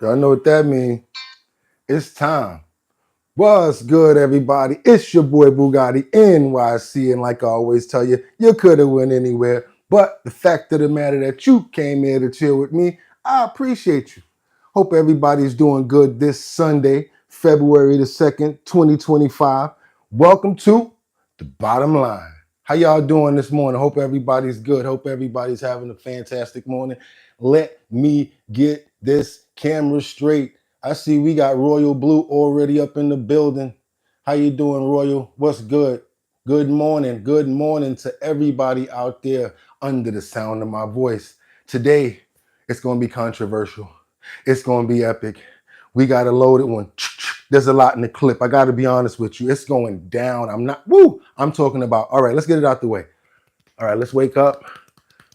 Y'all know what that means. It's time. What's good, everybody? It's your boy Bugatti NYC, and like I always tell you, you could have went anywhere. But the fact of the matter that you came here to chill with me, I appreciate you. Hope everybody's doing good this Sunday, February the 2nd, 2025. Welcome to The Bottom Line. How y'all doing this morning? Hope everybody's good. Hope everybody's having a fantastic morning. Let me get this camera straight. I see we got Royal Blue already up in the building. How you doing, Royal? What's good? Good morning. Good morning to everybody out there under the sound of my voice. Today, it's going to be controversial. It's going to be epic. We got a loaded one. There's a lot in the clip. I got to be honest with you. It's going down. I'm talking about, all right, let's get it out the way. All right, let's wake up.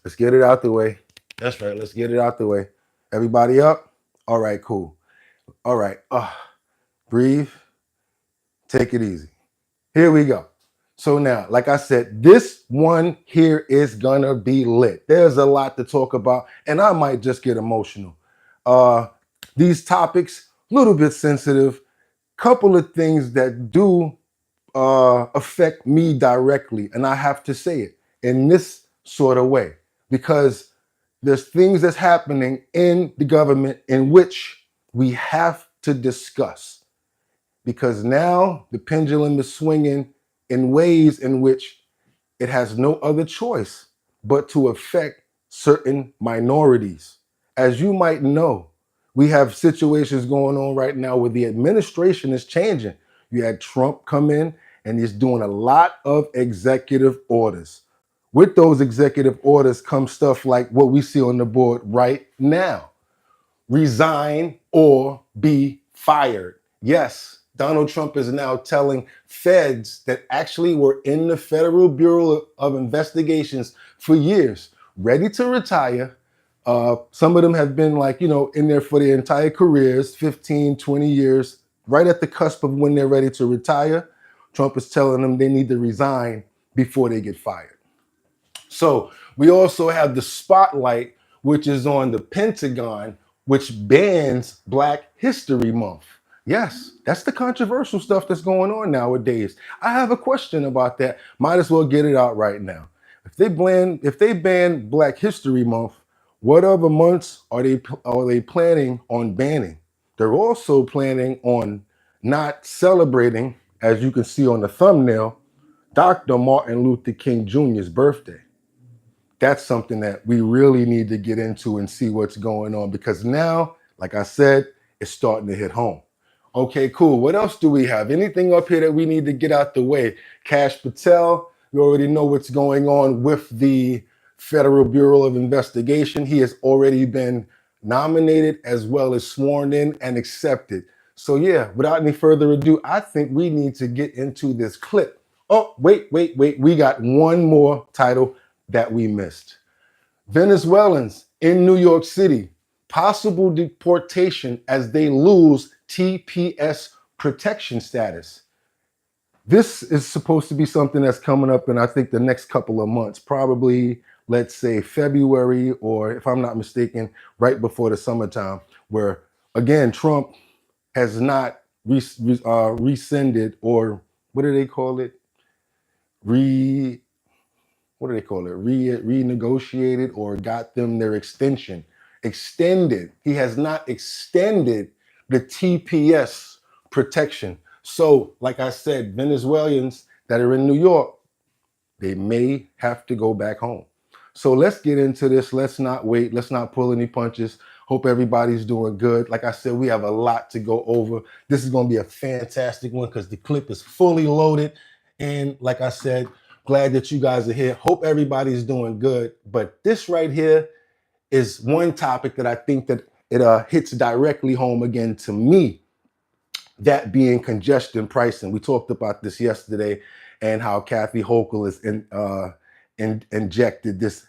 Let's get it out the way. That's right. Let's get it out the way. Everybody up? All right, cool. All right. Breathe. Take it easy. Here we go. So now, like I said, this one here is gonna be lit. There's a lot to talk about, and I might just get emotional. These topics, a little bit sensitive, couple of things that do affect me directly, and I have to say it in this sort of way because there's things that's happening in the government in which we have to discuss, because now the pendulum is swinging in ways in which it has no other choice but to affect certain minorities. As you might know, we have situations going on right now where the administration is changing. You had Trump come in and he's doing a lot of executive orders. With those executive orders comes stuff like what we see on the board right now. Resign or be fired. Yes, Donald Trump is now telling feds that actually were in the Federal Bureau of Investigations for years, ready to retire. Some of them have been in there for their entire careers, 15, 20 years, right at the cusp of when they're ready to retire. Trump is telling them they need to resign before they get fired. So we also have the spotlight, which is on the Pentagon, which bans Black History Month. Yes, that's the controversial stuff that's going on nowadays. I have a question about that. Might as well get it out right now. If they ban Black History Month, what other months are they planning on banning? They're also planning on not celebrating, as you can see on the thumbnail, Dr. Martin Luther King Jr.'s birthday. That's something that we really need to get into and see what's going on, because now, like I said, it's starting to hit home. Okay, cool. What else do we have? Anything up here that we need to get out the way? Kash Patel, you already know what's going on with the Federal Bureau of Investigation. He has already been nominated as well as sworn in and accepted. So yeah, without any further ado, I think we need to get into this clip. Oh, wait. We got one more title that we missed. Venezuelans in New York City, possible deportation as they lose TPS protection status. This is supposed to be something that's coming up in, I think, the next couple of months, probably, let's say February, or if I'm not mistaken, right before the summertime, where, again, Trump has not rescinded, or what do they call it? Renegotiated or got them their extension. Extended. He has not extended the TPS protection. So, like I said, Venezuelans that are in New York, they may have to go back home. So let's get into this. Let's not wait. Let's not pull any punches. Hope everybody's doing good. Like I said, we have a lot to go over. This is going to be a fantastic one because the clip is fully loaded. And like I said, glad that you guys are here. Hope everybody's doing good. But this right here is one topic that I think that it hits directly home again to me, that being congestion pricing. We talked about this yesterday and how Kathy Hochul is injected this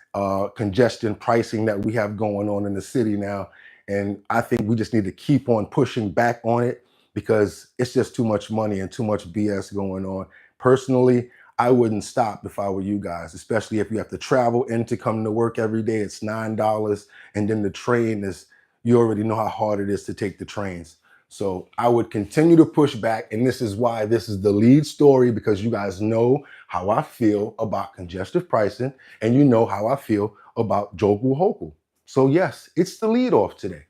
congestion pricing that we have going on in the city now. And I think we just need to keep on pushing back on it because it's just too much money and too much BS going on. Personally, I wouldn't stop if I were you guys, especially if you have to travel in to come to work every day. It's $9, and then the train is, you already know how hard it is to take the trains. So I would continue to push back, and this is why this is the lead story, because you guys know how I feel about congestive pricing, and you know how I feel about Joku Hoku. So yes, it's the lead off today.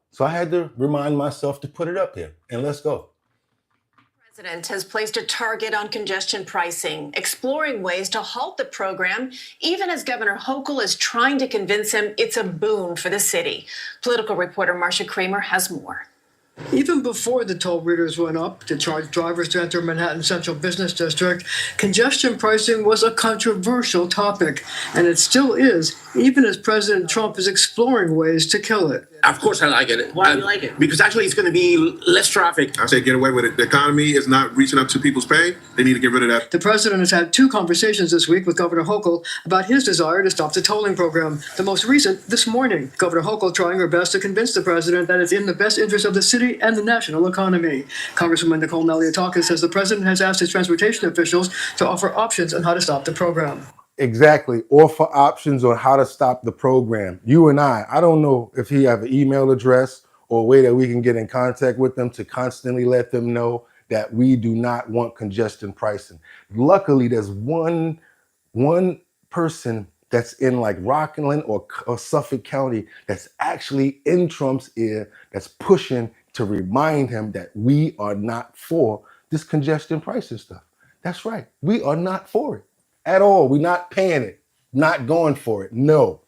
So I had to remind myself to put it up there, and let's go. The president has placed a target on congestion pricing, exploring ways to halt the program, even as Governor Hochul is trying to convince him it's a boon for the city. Political reporter Marcia Kramer has more. Even before the toll readers went up to charge drivers to enter Manhattan Central Business District, congestion pricing was a controversial topic, and it still is, even as President Trump is exploring ways to kill it. Of course I like it. Why do you like it? Because actually it's going to be less traffic. I say get away with it. The economy is not reaching up to people's pay. They need to get rid of that. The president has had 2 conversations this week with Governor Hochul about his desire to stop the tolling program. The most recent this morning. Governor Hochul trying her best to convince the president that it's in the best interest of the city and the national economy. Congresswoman Nicole Nalliotakis says the president has asked his transportation officials to offer options on how to stop the program. Exactly. Offer options on how to stop the program. You and I don't know if he have an email address or a way that we can get in contact with them to constantly let them know that we do not want congestion pricing. Luckily, there's one person that's in like Rockland or Suffolk County that's actually in Trump's ear, that's pushing to remind him that we are not for this congestion pricing stuff. That's right. We are not for it at all. We're not paying it, not going for it. No.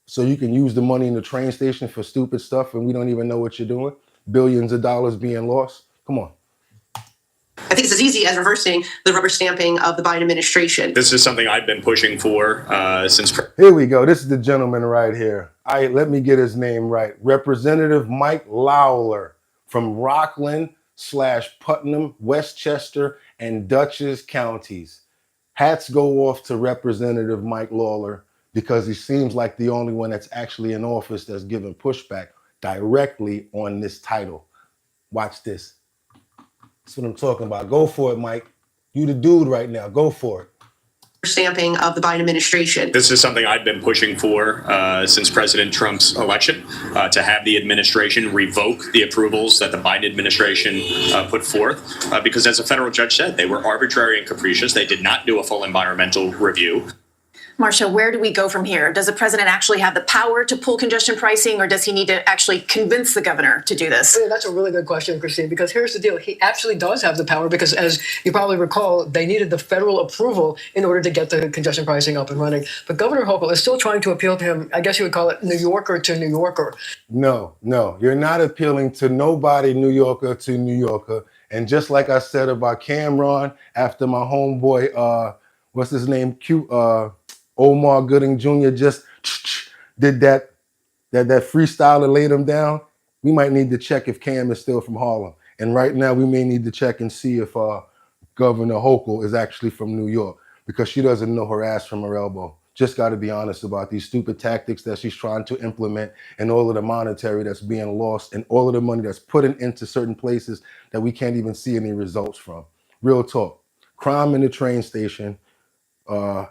So you can use the money in the train station for stupid stuff and we don't even know what you're doing. Billions of dollars being lost. Come on. I think it's as easy as reversing the rubber stamping of the Biden administration. This is something I've been pushing for since. Here we go. This is the gentleman right here. Let me get his name right. Representative Mike Lawler from Rockland/Putnam, Westchester, and Dutchess counties. Hats go off to Representative Mike Lawler because he seems like the only one that's actually in office that's giving pushback directly on this title. Watch this. That's what I'm talking about. Go for it, Mike. You the dude right now. Go for it. Stamping of the Biden administration. This is something I've been pushing for since President Trump's election, to have the administration revoke the approvals that the Biden administration put forth, because as a federal judge said, they were arbitrary and capricious. They did not do a full environmental review. Marcia, where do we go from here? Does the president actually have the power to pull congestion pricing, or does he need to actually convince the governor to do this? Yeah, that's a really good question, Christine, because here's the deal. He actually does have the power because, as you probably recall, they needed the federal approval in order to get the congestion pricing up and running. But Governor Hochul is still trying to appeal to him. I guess you would call it New Yorker to New Yorker. No, you're not appealing to nobody New Yorker to New Yorker. And just like I said about Cameron, after my homeboy, what's his name? Omar Gooding Jr. just did that freestyle and laid him down. We might need to check if Cam is still from Harlem. And right now we may need to check and see if Governor Hochul is actually from New York, because she doesn't know her ass from her elbow. Just got to be honest about these stupid tactics that she's trying to implement, and all of the monetary that's being lost, and all of the money that's put into certain places that we can't even see any results from. Real talk. Crime in the train station. Can't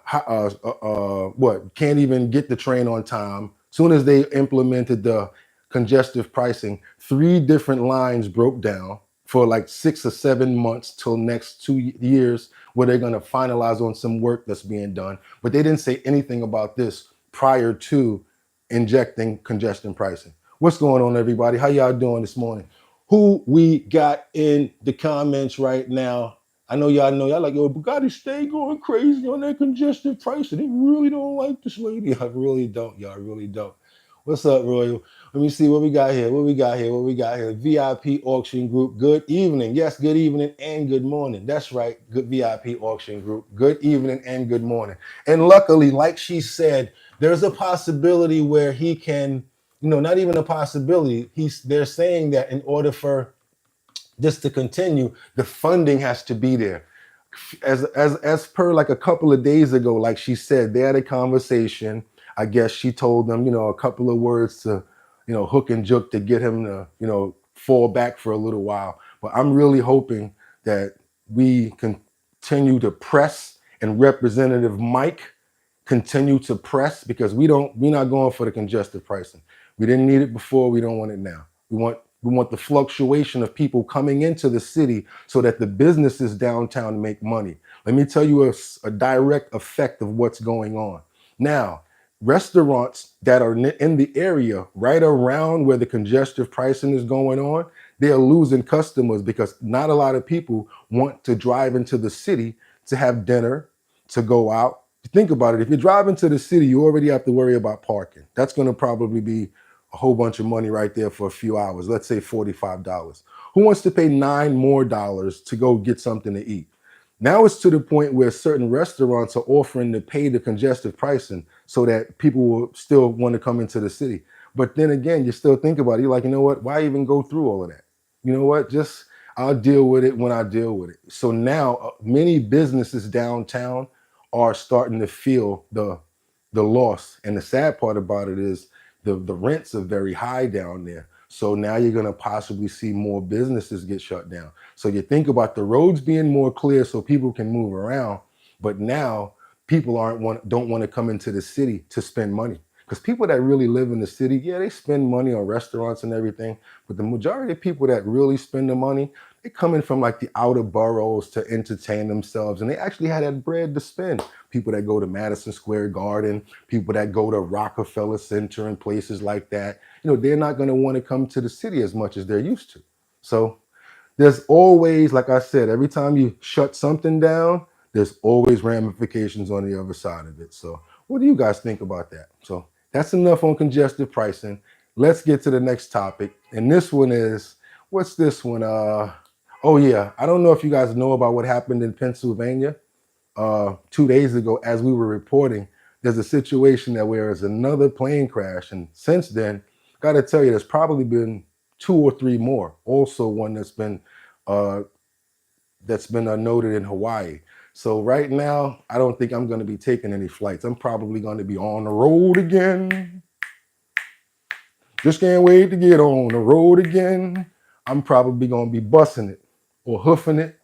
even get the train on time. Soon as they implemented the congestive pricing, 3 different lines broke down for like 6 or 7 months till next 2 years, where they're going to finalize on some work that's being done. But they didn't say anything about this prior to injecting congestion pricing. What's going on, everybody? How y'all doing this morning? Who we got in the comments right now? I know y'all like, yo, Bugatti stay going crazy on that congestion pricing. They really don't like this lady. I really don't. Y'all really don't. What's up, Royal? Let me see what we got here. What we got here? VIP Auction Group. Good evening. Yes, good evening and good morning. That's right. Good VIP Auction Group. Good evening and good morning. And luckily, like she said, there's a possibility where he can, not even a possibility. They're saying that in order for this to continue, the funding has to be there. As per like a couple of days ago, like she said, they had a conversation. I guess she told them, a couple of words to, hook and joke to get him to, fall back for a little while. But I'm really hoping that we continue to press, and Representative Mike continue to press, because we're not going for the congestive pricing. We didn't need it before. We don't want it now. We want the fluctuation of people coming into the city so that the businesses downtown make money. Let me tell you a direct effect of what's going on. Now, restaurants that are in the area right around where the congestive pricing is going on, they are losing customers because not a lot of people want to drive into the city to have dinner, to go out. Think about it. If you drive into the city, you already have to worry about parking. That's going to probably be a whole bunch of money right there for a few hours. Let's say $45. Who wants to pay $9 more to go get something to eat? Now it's to the point where certain restaurants are offering to pay the congestive pricing so that people will still want to come into the city. But then again, you still think about it. You're like, you know what? Why even go through all of that? You know what? Just I'll deal with it when I deal with it. So now many businesses downtown are starting to feel the loss. And the sad part about it is the rents are very high down there. So now you're going to possibly see more businesses get shut down. So you think about the roads being more clear so people can move around, but now people don't want to come into the city to spend money. Because people that really live in the city, yeah, they spend money on restaurants and everything, but the majority of people that really spend the money, they come in from like the outer boroughs to entertain themselves, and they actually had that bread to spend. People that go to Madison Square Garden, people that go to Rockefeller Center and places like that, you know, they're not going to want to come to the city as much as they're used to. So there's always, like I said, every time you shut something down, there's always ramifications on the other side of it. So what do you guys think about that? So that's enough on congestive pricing. Let's get to the next topic. And this one is, what's this one? Oh yeah, I don't know if you guys know about what happened in Pennsylvania 2 days ago. As we were reporting, there's a situation that where there's another plane crash. And since then, got to tell you, there's probably been 2 or 3 more. Also one that's been noted in Hawaii. So right now, I don't think I'm going to be taking any flights. I'm probably going to be on the road again. Just can't wait to get on the road again. I'm probably going to be bussing it or hoofing it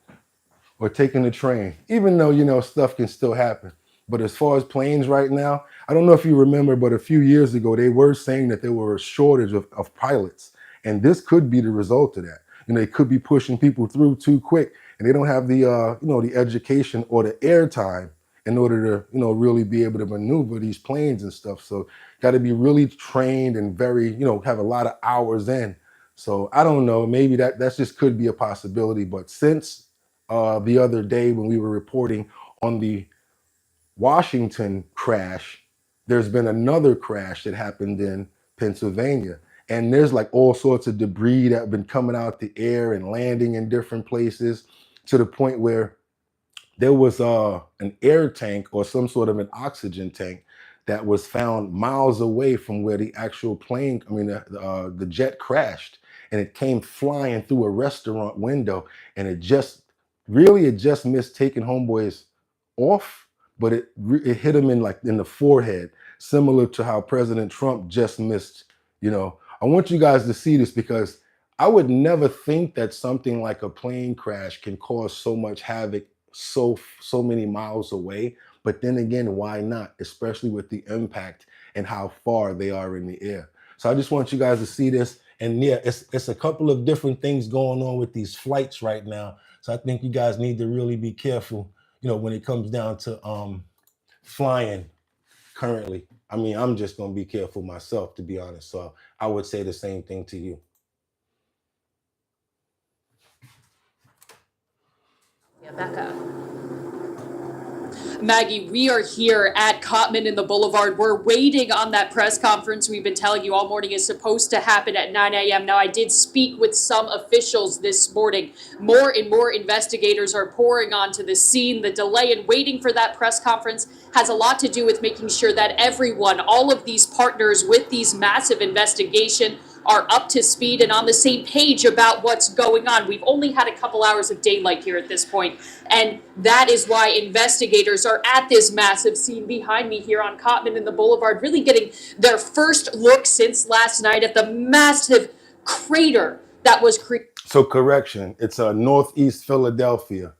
or taking the train, even though, you know, stuff can still happen. But as far as planes right now, I don't know if you remember, but a few years ago, they were saying that there were a shortage of pilots. And this could be the result of that. You know, they could be pushing people through too quick, and they don't have the, the education or the airtime in order to, really be able to maneuver these planes and stuff. So got to be really trained and very, have a lot of hours in. So I don't know, maybe that just could be a possibility. But since the other day when we were reporting on the Washington crash, there's been another crash that happened in Pennsylvania. And there's like all sorts of debris that have been coming out the air and landing in different places to the point where there was an air tank or some sort of an oxygen tank that was found miles away from where the actual plane, the jet crashed, and it came flying through a restaurant window, and it just missed taking homeboys off, but it hit him in the forehead, similar to how President Trump just missed. I want you guys to see this because I would never think that something like a plane crash can cause so much havoc so many miles away. But then again, why not? Especially with the impact and how far they are in the air. So I just want you guys to see this. And yeah, it's a couple of different things going on with these flights right now. So I think you guys need to really be careful, when it comes down to flying currently. I'm just going to be careful myself, to be honest. So I would say the same thing to you. Yeah, Becca. Maggie, we are here at Cottman in the Boulevard. We're waiting on that press conference we've been telling you all morning is supposed to happen at 9 a.m. Now, I did speak with some officials this morning. More and more investigators are pouring onto the scene. The delay in waiting for that press conference has a lot to do with making sure that everyone, all of these partners with these massive investigation, are up to speed and on the same page about what's going on. We've only had a couple hours of daylight here at this point, and that is why investigators are at this massive scene behind me here on Cottman and the Boulevard, really getting their first look since last night at the massive crater that was created. So correction, it's Northeast Philadelphia.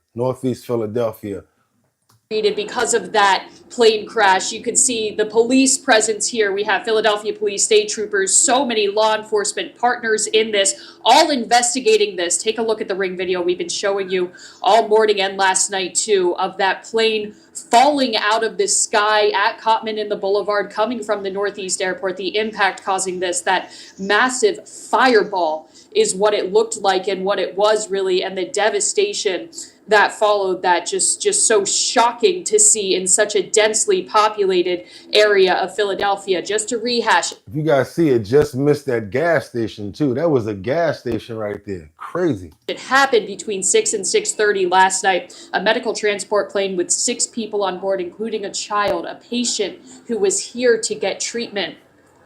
because of that plane crash. You can see the police presence here. We have Philadelphia police, state troopers, so many law enforcement partners in this, all investigating this. Take a look at the ring video we've been showing you all morning and last night too, of that plane falling out of the sky at Cottman in the Boulevard, coming from the Northeast Airport. The impact causing this, that massive fireball is what it looked like and what it was really, and the devastation that followed that, just so shocking to see in such a densely populated area of Philadelphia. Just to rehash, If you guys see it, just missed that gas station too. That was a gas station right there. Crazy. it happened between 6 and 6:30 last night. A medical transport plane with 6 people on board, including a child, a patient who was here to get treatment,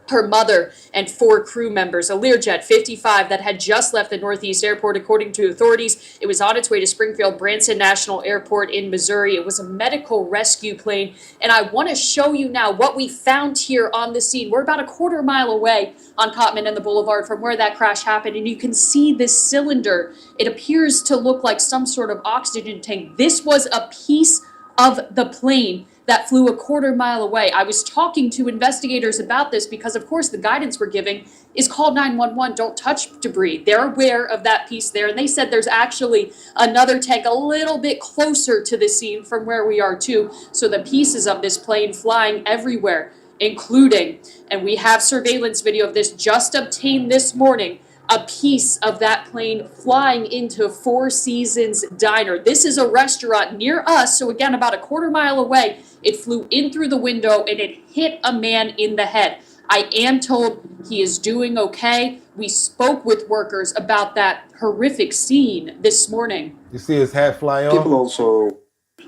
her mother, and 4 crew members. A Learjet 55 that had just left the Northeast Airport, according to authorities. It was on its way to Springfield Branson National Airport in Missouri. It was a medical rescue plane, and I want to show you now what we found here on the scene. We're about a quarter mile away on Cottman and the Boulevard from where that crash happened, and you can see this cylinder. It appears to look like some sort of oxygen tank. This was a piece of the plane that flew a quarter mile away. I was talking to investigators about this because, of course, the guidance we're giving is call 911, don't touch debris. They're aware of that piece there, and they said there's actually another tank a little bit closer to the scene from where we are too. So the pieces of this plane flying everywhere, including, and we have surveillance video of this just obtained this morning, a piece of that plane flying into Four Seasons Diner. This is a restaurant near us, so again, about a quarter mile away. It flew in through the window and it hit a man in the head. I am told he is doing okay. We spoke with workers about that horrific scene this morning. You see his hat fly off? People also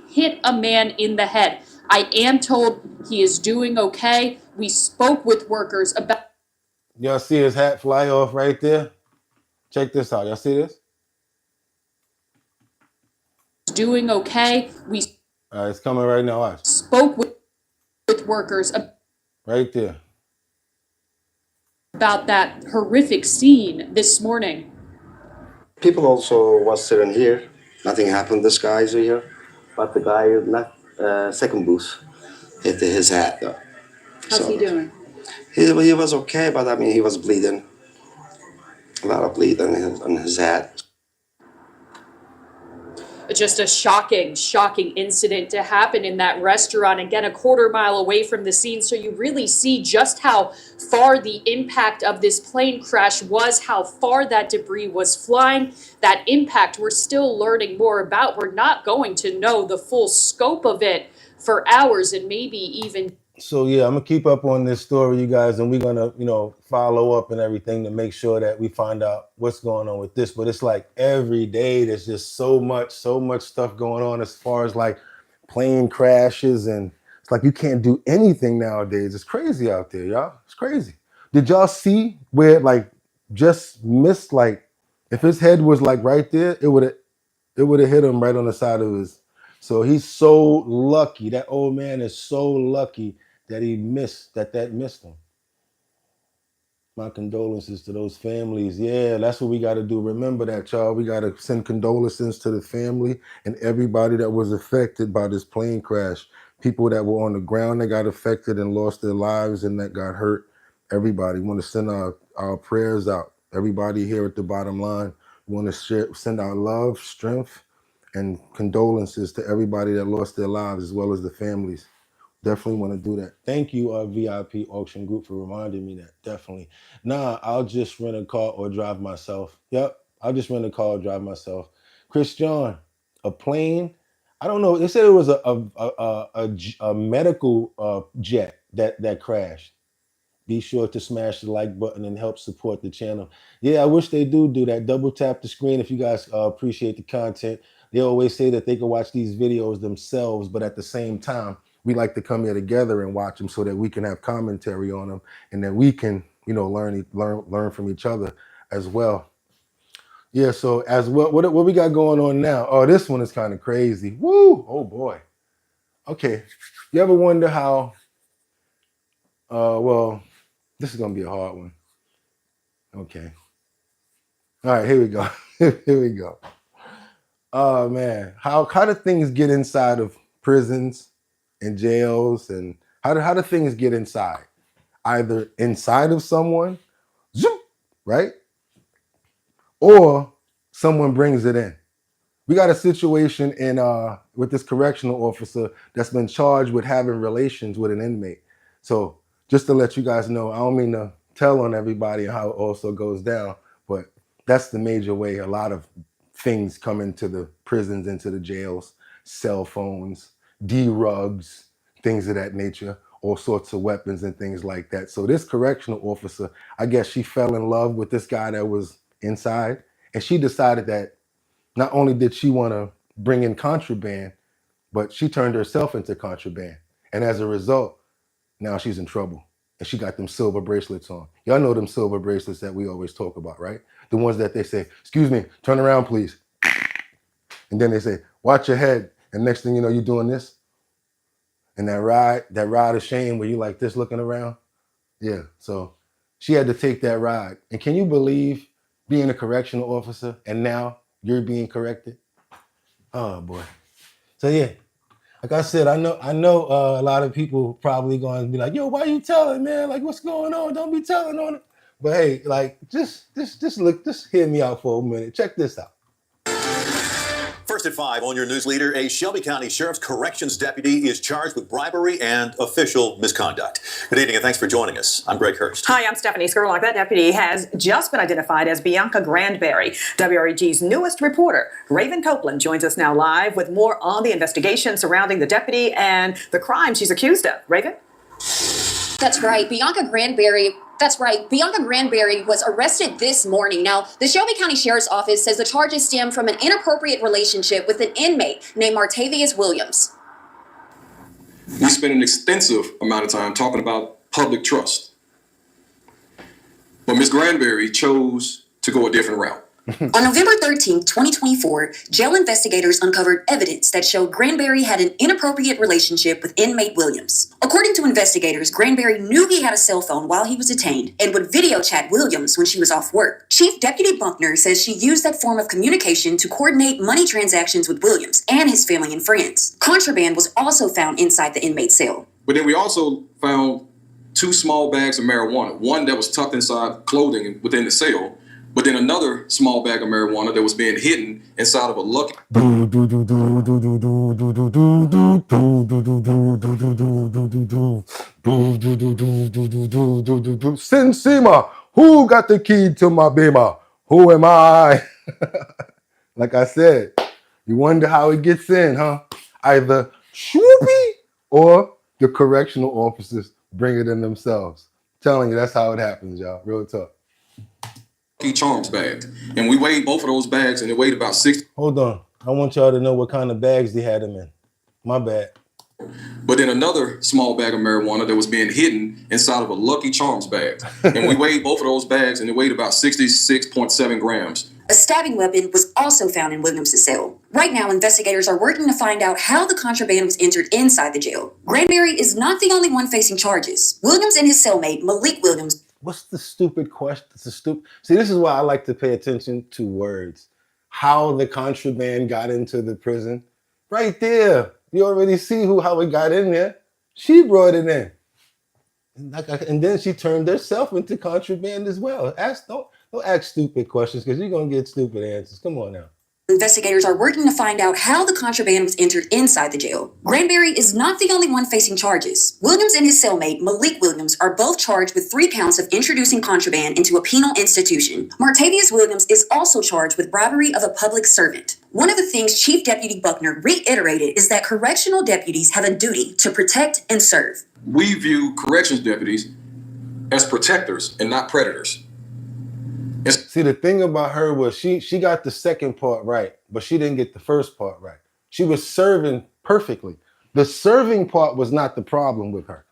Hit a man in the head. I am told he is doing okay. We spoke with workers about. Y'all see his hat fly off right there? Check this out. Y'all see this? Doing okay. We It's coming right now. Watch. spoke with workers Right there. about that horrific scene this morning. people also was sitting here. Nothing happened. This guy's here, but the guy left second booth hit his hat. How's he doing? He was okay, but I mean he was bleeding. A lot of bleeding on his hat. Just a shocking incident to happen in that restaurant, again, a quarter mile away from the scene. So you really see just how far the impact of this plane crash was, how far that debris was flying. That impact we're still learning more about. We're not going to know the full scope of it for hours and maybe even. So yeah, I'm gonna keep up on this story, you guys, and we're gonna, follow up and everything to make sure that we find out what's going on with this. But it's like every day there's just so much stuff going on as far as like plane crashes, and it's like you can't do anything nowadays. It's crazy out there, y'all. It's crazy. Did y'all see where it like just missed? Like if his head was like right there, it would have hit him right on the side of his. So he's so lucky. That old man is so lucky that he missed, that missed him. My condolences to those families. Yeah, that's what we got to do. Remember that, y'all. We got to send condolences to the family and everybody that was affected by this plane crash. People that were on the ground that got affected and lost their lives and that got hurt. Everybody. We want to send our prayers out. Everybody here at the bottom line. We want to send our love, strength, and condolences to everybody that lost their lives as well as the families. Definitely want to do that. Thank you, VIP Auction Group, for reminding me that. Definitely. Nah, I'll just rent a car or drive myself. Yep, I'll just rent a car or drive myself. Chris John, a plane. I don't know. They said it was a medical jet that crashed. Be sure to smash the like button and help support the channel. Yeah, I wish they do that. Double tap the screen if you guys appreciate the content. They always say that they can watch these videos themselves, but at the same time, we like to come here together and watch them so that we can have commentary on them and that we can, learn from each other as well. Yeah, so as well, what we got going on now? Oh, this one is kind of crazy. Woo! Oh boy. Okay. You ever wonder how, this is gonna be a hard one. Okay. All right, here we go. Here we go. Oh man, how do things get inside of prisons and jails, and how do things get inside? Either inside of someone, zoom, right? Or someone brings it in. We got a situation in with this correctional officer that's been charged with having relations with an inmate. So just to let you guys know, I don't mean to tell on everybody how it also goes down, but that's the major way a lot of things come into the prisons, into the jails: cell phones, D-rugs, things of that nature, all sorts of weapons and things like that. So this correctional officer, I guess she fell in love with this guy that was inside, and she decided that not only did she want to bring in contraband, but she turned herself into contraband. And as a result, now she's in trouble. And she got them silver bracelets on. Y'all know them silver bracelets that we always talk about, right? The ones that they say, excuse me, turn around, please. And then they say, watch your head. And next thing you know, you're doing this. And that ride of shame where you like this looking around. Yeah, so she had to take that ride. And can you believe being a correctional officer and now you're being corrected? Oh boy. So yeah, like I said, I know a lot of people probably going to be like, yo, why you telling, man? Like, what's going on? Don't be telling on it. But hey, like, just hear me out for a minute. Check this out. First at 5 on your news leader, a Shelby County Sheriff's Corrections deputy is charged with bribery and official misconduct. Good evening and thanks for joining us. I'm Greg Hurst. Hi, I'm Stephanie Skurlock. That deputy has just been identified as Bianca Granberry. WREG's newest reporter, Raven Copeland, joins us now live with more on the investigation surrounding the deputy and the crime she's accused of. Raven? That's right. Bianca Granberry was arrested this morning. Now, the Shelby County Sheriff's Office says the charges stem from an inappropriate relationship with an inmate named Martavius Williams. We spent an extensive amount of time talking about public trust. But Ms. Granberry chose to go a different route. On November 13, 2024, jail investigators uncovered evidence that showed Granberry had an inappropriate relationship with inmate Williams. According to investigators, Granberry knew he had a cell phone while he was detained and would video chat Williams when she was off work. Chief Deputy Buckner says she used that form of communication to coordinate money transactions with Williams and his family and friends. Contraband was also found inside the inmate's cell. But then we also found 2 small bags of marijuana, one that was tucked inside clothing within the cell, but then another small bag of marijuana that was being hidden inside of a lucky. Sinsima, who got the key to my bima? Who am I? Like I said, you wonder how it gets in, huh? Either Swoopy or the correctional officers bring it in themselves. I'm telling you, that's how it happens, y'all. Real talk. Charms bag, and we weighed both of those bags, and it weighed about 60. Hold on, I want y'all to know what kind of bags they had them in. My bad. But then another small bag of marijuana that was being hidden inside of a Lucky Charms bag, and we weighed both of those bags, and it weighed about 66.7 grams. A stabbing weapon was also found in Williams' cell. Right now, investigators are working to find out how the contraband was entered inside the jail. Granberry is not the only one facing charges. Williams and his cellmate, Malik Williams. What's the stupid question? See, this is why I like to pay attention to words. How the contraband got into the prison. Right there. You already see how it got in there. She brought it in. And then she turned herself into contraband as well. Don't ask stupid questions because you're going to get stupid answers. Come on now. Investigators are working to find out how the contraband was entered inside the jail. Granberry is not the only one facing charges. Williams and his cellmate, Malik Williams, are both charged with 3 counts of introducing contraband into a penal institution. Martavius Williams is also charged with robbery of a public servant. One of the things Chief Deputy Buckner reiterated is that correctional deputies have a duty to protect and serve. We view corrections deputies as protectors and not predators. See, the thing about her was she got the second part right, but she didn't get the first part right. She was serving perfectly. The serving part was not the problem with her.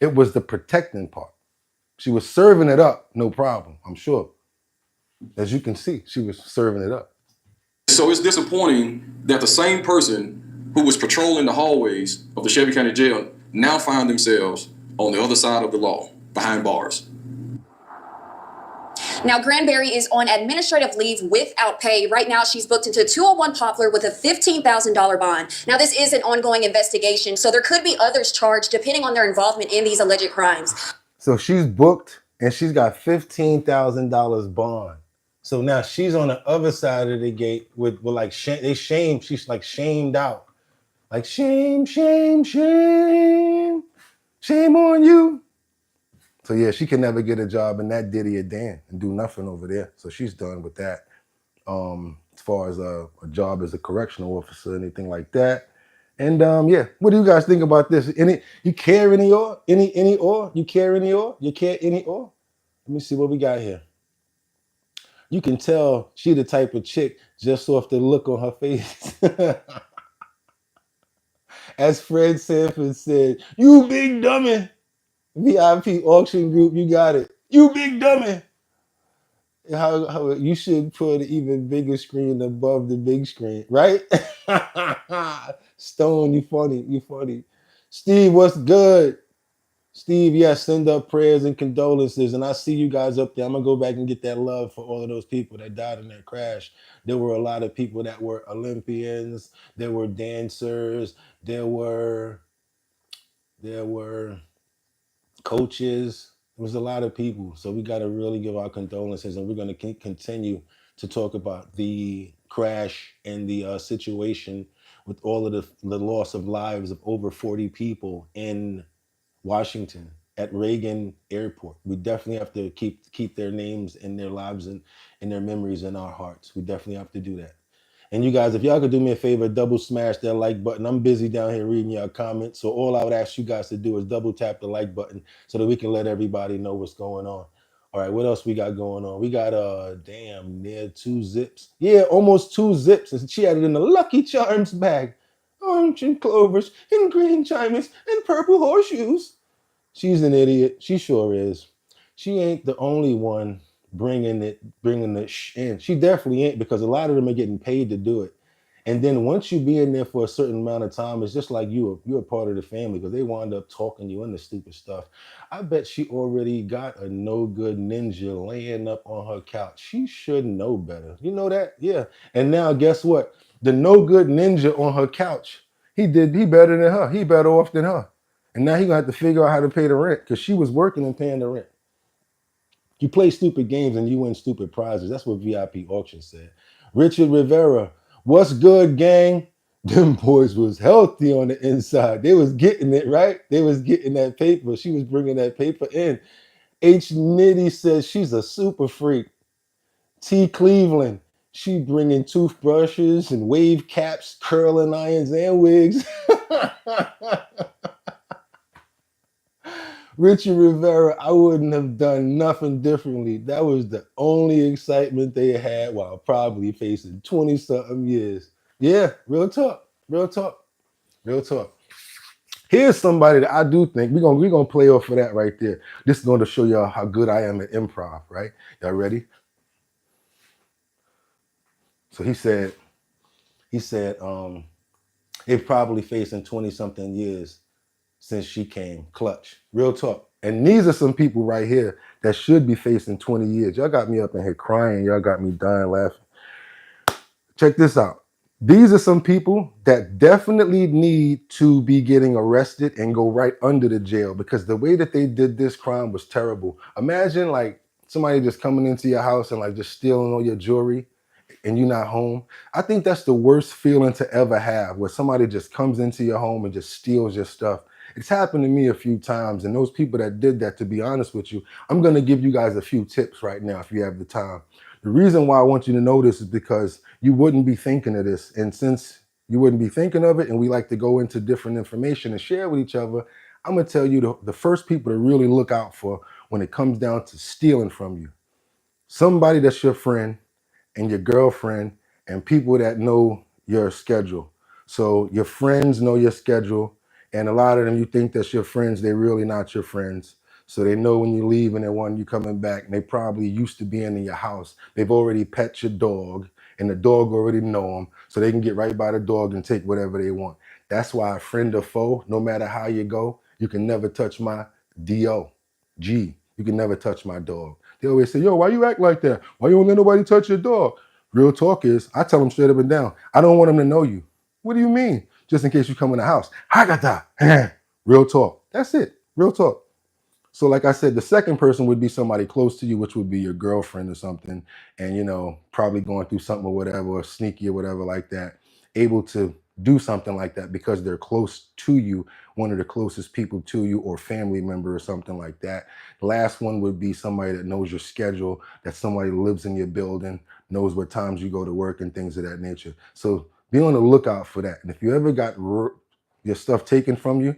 It was the protecting part. She was serving it up, no problem, I'm sure. As you can see, she was serving it up. So it's disappointing that the same person who was patrolling the hallways of the Shelby County Jail now find themselves on the other side of the law, behind bars. Now, Granberry is on administrative leave without pay. Right now, she's booked into 201 Poplar with a $15,000 bond. Now, this is an ongoing investigation, so there could be others charged depending on their involvement in these alleged crimes. So she's booked and she's got $15,000 bond. So now she's on the other side of the gate with like she's like shamed out. Like shame, shame, shame, shame on you. So yeah, she can never get a job in that Diddy or Dan and do nothing over there. So she's done with that. As far as a job as a correctional officer, anything like that. And yeah, what do you guys think about this? You care any or? Any or? You care any or? You care any or? Let me see what we got here. You can tell she the type of chick just off the look on her face. As Fred Sanford said, you big dummy. VIP auction group, you got it. You big dummy. How you should put an even bigger screen above the big screen, right? Stone, you funny, you funny. Steve, what's good? Steve, yes, send up prayers and condolences. And I see you guys up there. I'm going to go back and get that love for all of those people that died in that crash. There were a lot of people that were Olympians. There were dancers. There were coaches. There was a lot of people. So we got to really give our condolences. And we're going to continue to talk about the crash and the situation with all of the loss of lives of over 40 people in Washington at Reagan Airport. We definitely have to keep their names and their lives and their memories in our hearts. We definitely have to do that. And you guys, if y'all could do me a favor, double smash that like button. I'm busy down here reading y'all comments. So all I would ask you guys to do is double tap the like button so that we can let everybody know what's going on. All right, what else we got going on? We got damn near 2 zips. Yeah, almost 2 zips. And she had it in the Lucky Charms bag. Orange and clovers and green chimes and purple horseshoes. She's an idiot. She sure is. She ain't the only one bringing the in. She definitely ain't, because a lot of them are getting paid to do it. And then once you be in there for a certain amount of time, it's just like you're a part of the family, because they wind up talking you into stupid stuff. I bet she already got a no good ninja laying up on her couch. She should know better. You know that? Yeah. And now guess what? The no good ninja on her couch, he better than her. He better off than her. And now he gonna have to figure out how to pay the rent, because she was working and paying the rent. You play stupid games and you win stupid prizes. That's what VIP auction said. Richard Rivera, what's good, gang? Them boys was healthy on the inside. They was getting it, right? They was getting that paper. She was bringing that paper in. H. Nitty says she's a super freak. T. Cleveland, she bringing toothbrushes and wave caps, curling irons, and wigs. Richard Rivera, I wouldn't have done nothing differently. That was the only excitement they had while probably facing 20-something years. Yeah, real talk, real talk, real talk. Here's somebody that I do think we're gonna play off of that right there. This is going to show y'all how good I am at improv, right? Y'all ready? So he said, they're probably facing 20-something years since she came. Clutch. Real talk. And these are some people right here that should be facing 20 years. Y'all got me up in here crying. Y'all got me dying laughing. Check this out. These are some people that definitely need to be getting arrested and go right under the jail, because the way that they did this crime was terrible. Imagine like somebody just coming into your house and like just stealing all your jewelry and you're not home. I think that's the worst feeling to ever have, where somebody just comes into your home and just steals your stuff. It's happened to me a few times, and those people that did that, to be honest with you, I'm going to give you guys a few tips right now if you have the time. The reason why I want you to know this is because you wouldn't be thinking of this, and since you wouldn't be thinking of it, and we like to go into different information and share with each other, I'm going to tell you the first people to really look out for when it comes down to stealing from you. Somebody that's your friend and your girlfriend and people that know your schedule. So your friends know your schedule, and a lot of them, you think that's your friends, they're really not your friends. So they know when you leave and they want you coming back, and they probably used to being in your house. They've already pet your dog, and the dog already know them, so they can get right by the dog and take whatever they want. That's why, friend or foe, no matter how you go, you can never touch my D.O.G. You can never touch my dog. They always say, yo, why you act like that? Why you don't let nobody touch your dog? Real talk is, I tell them straight up and down, I don't want them to know you. What do you mean? Just in case you come in the house. Hagata. Real talk. That's it. Real talk. So like I said, the second person would be somebody close to you, which would be your girlfriend or something, and, you know, probably going through something or whatever, or sneaky or whatever like that, able to do something like that because they're close to you, one of the closest people to you, or family member or something like that. The last one would be somebody that knows your schedule, that somebody lives in your building, knows what times you go to work and things of that nature. So be on the lookout for that. And if you ever got your stuff taken from you,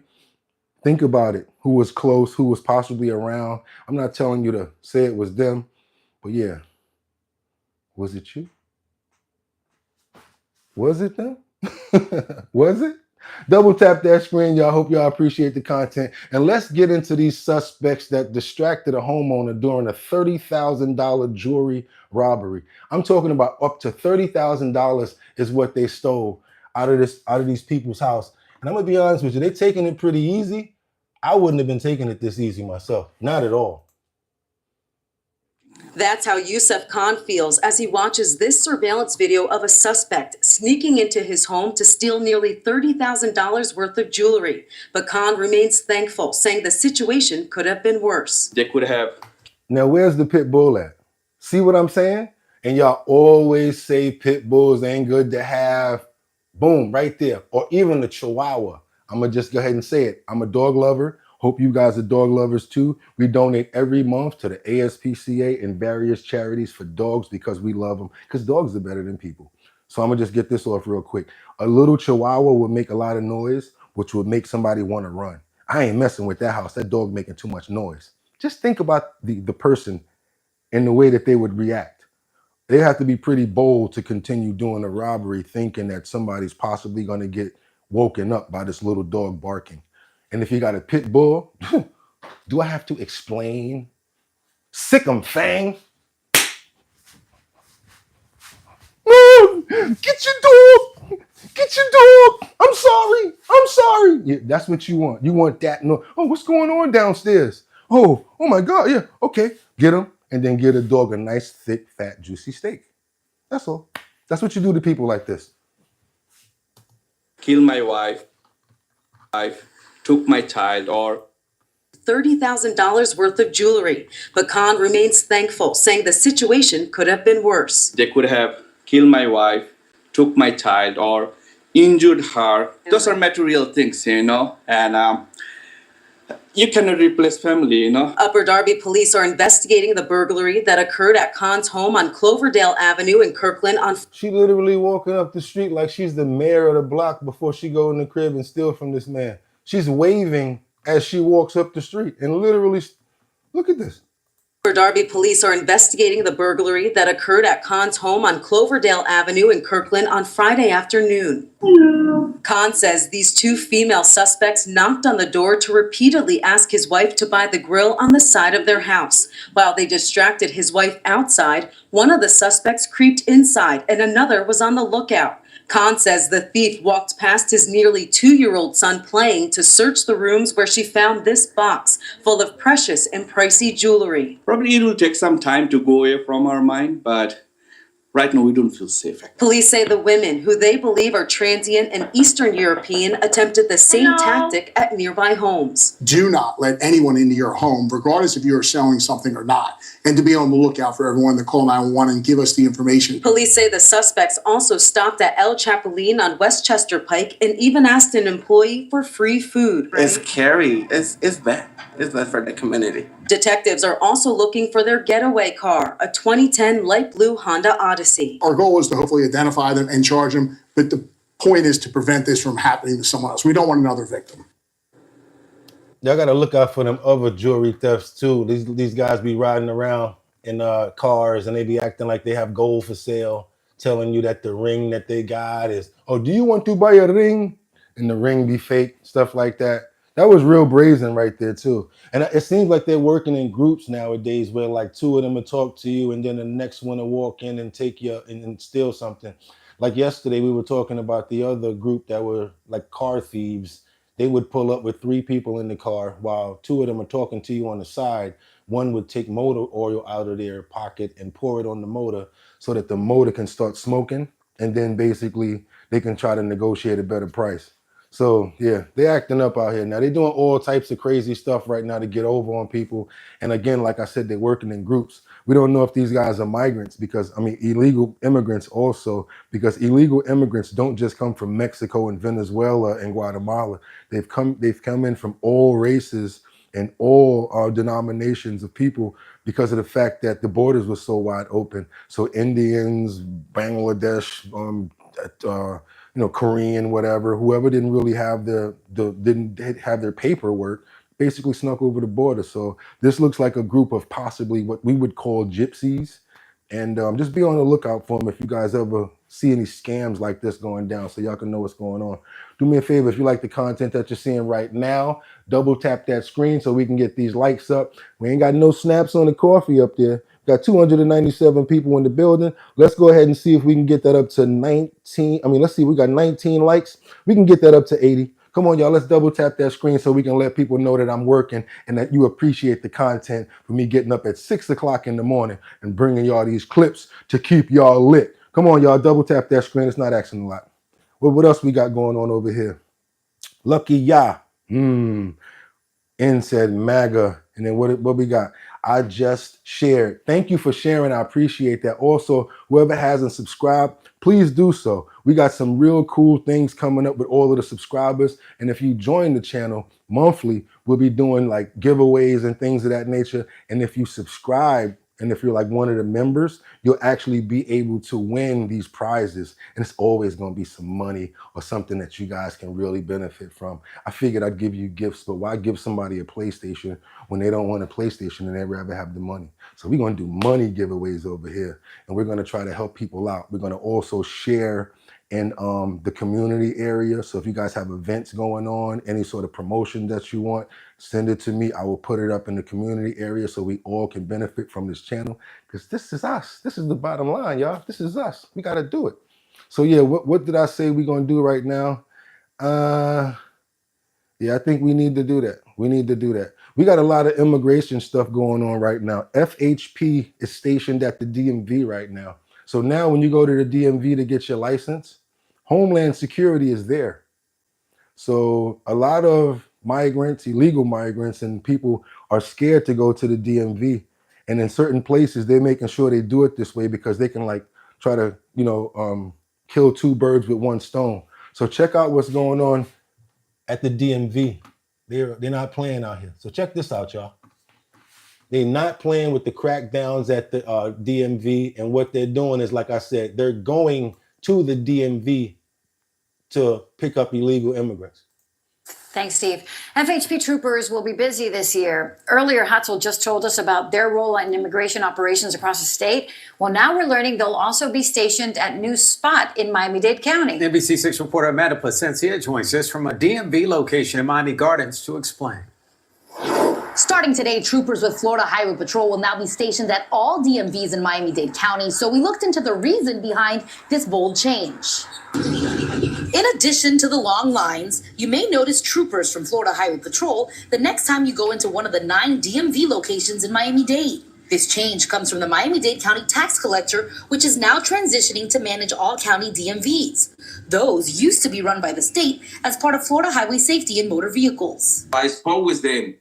think about it. Who was close, who was possibly around. I'm not telling you to say it was them, but yeah. Was it you? Was it them? Was it? Double tap that screen, y'all. Hope y'all appreciate the content. And let's get into these suspects that distracted a homeowner during a $30,000 jewelry robbery. I'm talking about up to $30,000 is what they stole out of these people's house. And I'm gonna be honest with you, they're taking it pretty easy. I wouldn't have been taking it this easy myself. Not at all. That's how Yusuf Khan feels as he watches this surveillance video of a suspect sneaking into his home to steal nearly $30,000 worth of jewelry. But Khan remains thankful, saying the situation could have been worse. They could have. Now, where's the pit bull at? See what I'm saying? And y'all always say pit bulls ain't good to have. Boom, right there. Or even the Chihuahua. I'm going to just go ahead and say it. I'm a dog lover. Hope you guys are dog lovers too. We donate every month to the ASPCA and various charities for dogs because we love them. Because dogs are better than people. So I'm going to just get this off real quick. A little Chihuahua would make a lot of noise, which would make somebody want to run. I ain't messing with that house. That dog making too much noise. Just think about the person and the way that they would react. They have to be pretty bold to continue doing a robbery thinking that somebody's possibly going to get woken up by this little dog barking. And if you got a pit bull, do I have to explain? Sick 'em, fang. No, get your dog. Get your dog. I'm sorry. I'm sorry. Yeah, that's what you want. You want that. No. Oh, what's going on downstairs? Oh my God. Yeah. Okay. Get him and then get a dog a nice, thick, fat, juicy steak. That's all. That's what you do to people like this. Kill my wife, took my child, or $30,000 worth of jewelry. But Khan remains thankful, saying the situation could have been worse. they could have killed my wife, took my child, or injured her. Those are material things, and you cannot replace family, Upper Darby police are investigating the burglary that occurred at Khan's home on Cloverdale Avenue in Kirkland on... She literally walking up the street like she's the mayor of the block before she go in the crib and steal from this man. She's waving as she walks up the street and literally, look at this. Upper Darby police are investigating the burglary that occurred at Khan's home on Cloverdale Avenue in Kirkland on Friday afternoon. Khan says these two female suspects knocked on the door to repeatedly ask his wife to buy the grill on the side of their house. While they distracted his wife outside, one of the suspects creeped inside and another was on the lookout. Khan says the thief walked past his nearly 2-year-old son playing to search the rooms where she found this box full of precious and pricey jewelry. probably it will take some time to go away from our mind, but right now we don't feel safe. Police say the women, who they believe are transient and Eastern European, attempted the same tactic at nearby homes. Do not let anyone into your home, regardless if you are selling something or not, and to be on the lookout for everyone to call 911 and give us the information. Police say the suspects also stopped at El Chapulín on Westchester Pike and even asked an employee for free food. It's scary. It's bad. It's bad for the community. Detectives are also looking for their getaway car, a 2010 light blue Honda Odyssey. Our goal is to hopefully identify them and charge them, but the point is to prevent this from happening to someone else. We don't want another victim. Y'all got to look out for them other jewelry thefts too. These guys be riding around in cars and they be acting like they have gold for sale, telling you that the ring that they got is, oh, do you want to buy a ring? And the ring be fake, stuff like that. That was real brazen right there too. And it seems like they're working in groups nowadays where like two of them will talk to you and then the next one will walk in and take you and steal something. Like yesterday, we were talking about the other group that were like car thieves. They would pull up with 3 people in the car while 2 of them are talking to you on the side. one would take motor oil out of their pocket and pour it on the motor so that the motor can start smoking, and then basically they can try to negotiate a better price. So yeah, they're acting up out here now. They're doing all types of crazy stuff right now to get over on people. And again, like I said, they're working in groups. We don't know if these guys are migrants because, I mean, illegal immigrants also, because illegal immigrants don't just come from Mexico and Venezuela and Guatemala. They've come in from all races and all denominations of people because of the fact that the borders were so wide open. So Indians, Bangladesh, Korean, whatever, whoever didn't really have didn't have their paperwork, basically snuck over the border. So this looks like a group of possibly what we would call gypsies. And just be on the lookout for them if you guys ever see any scams like this going down, so y'all can know what's going on. Do me a favor, if you like the content that you're seeing right now, double tap that screen so we can get these likes up. We ain't got no snaps on the coffee up there. Got 297 people in the building. Let's go ahead and see if we can get that up to 19. I mean, let's see, we got 19 likes. We can get that up to 80. Come on, y'all, let's double tap that screen so we can let people know that I'm working and that you appreciate the content for me getting up at 6 o'clock in the morning and bringing y'all these clips to keep y'all lit. Come on, y'all, double tap that screen. It's not asking a lot. Well, what else we got going on over here? Lucky Ya. N said MAGA. And then what we got? I just shared. Thank you for sharing. I appreciate that. Also, whoever hasn't subscribed, please do so. We got some real cool things coming up with all of the subscribers. And if you join the channel monthly, we'll be doing like giveaways and things of that nature. And if you subscribe, and if you're like one of the members, you'll actually be able to win these prizes. And it's always going to be some money or something that you guys can really benefit from. I figured I'd give you gifts, but why give somebody a PlayStation when they don't want a PlayStation and they'd rather have the money? So we're going to do money giveaways over here, and we're going to try to help people out. We're going to also share in the community area. So if you guys have events going on, any sort of promotion that you want, send it to me. I will put it up in the community area so we all can benefit from this channel, because this is us. This is the bottom line, y'all. This is us. We got to do it. So yeah, what did I say we're going to do right now? Yeah, I think we need to do that. We need to do that. We got a lot of immigration stuff going on right now. FHP is stationed at the DMV right now. So now when you go to the DMV to get your license, Homeland Security is there. So a lot of migrants, illegal migrants, and people are scared to go to the DMV. And in certain places, they're making sure they do it this way because they can like try to, kill two birds with one stone. So check out what's going on at the DMV. They're not playing out here. So check this out, y'all. They're not playing with the crackdowns at the DMV. And what they're doing is, like I said, they're going to the DMV to pick up illegal immigrants. Thanks, Steve. FHP troopers will be busy this year. Earlier, Hatzel just told us about their role in immigration operations across the state. Well, now we're learning they'll also be stationed at New Spot in Miami-Dade County. NBC6 reporter Amanda Placencia joins us from a DMV location in Miami Gardens to explain. Starting today, troopers with Florida Highway Patrol will now be stationed at all DMVs in Miami-Dade County, so we looked into the reason behind this bold change. In addition to the long lines, you may notice troopers from Florida Highway Patrol the next time you go into one of the 9 DMV locations in Miami-Dade. This change comes from the Miami-Dade County Tax Collector, which is now transitioning to manage all county DMVs. Those used to be run by the state as part of Florida Highway Safety and Motor Vehicles. I spoke with them.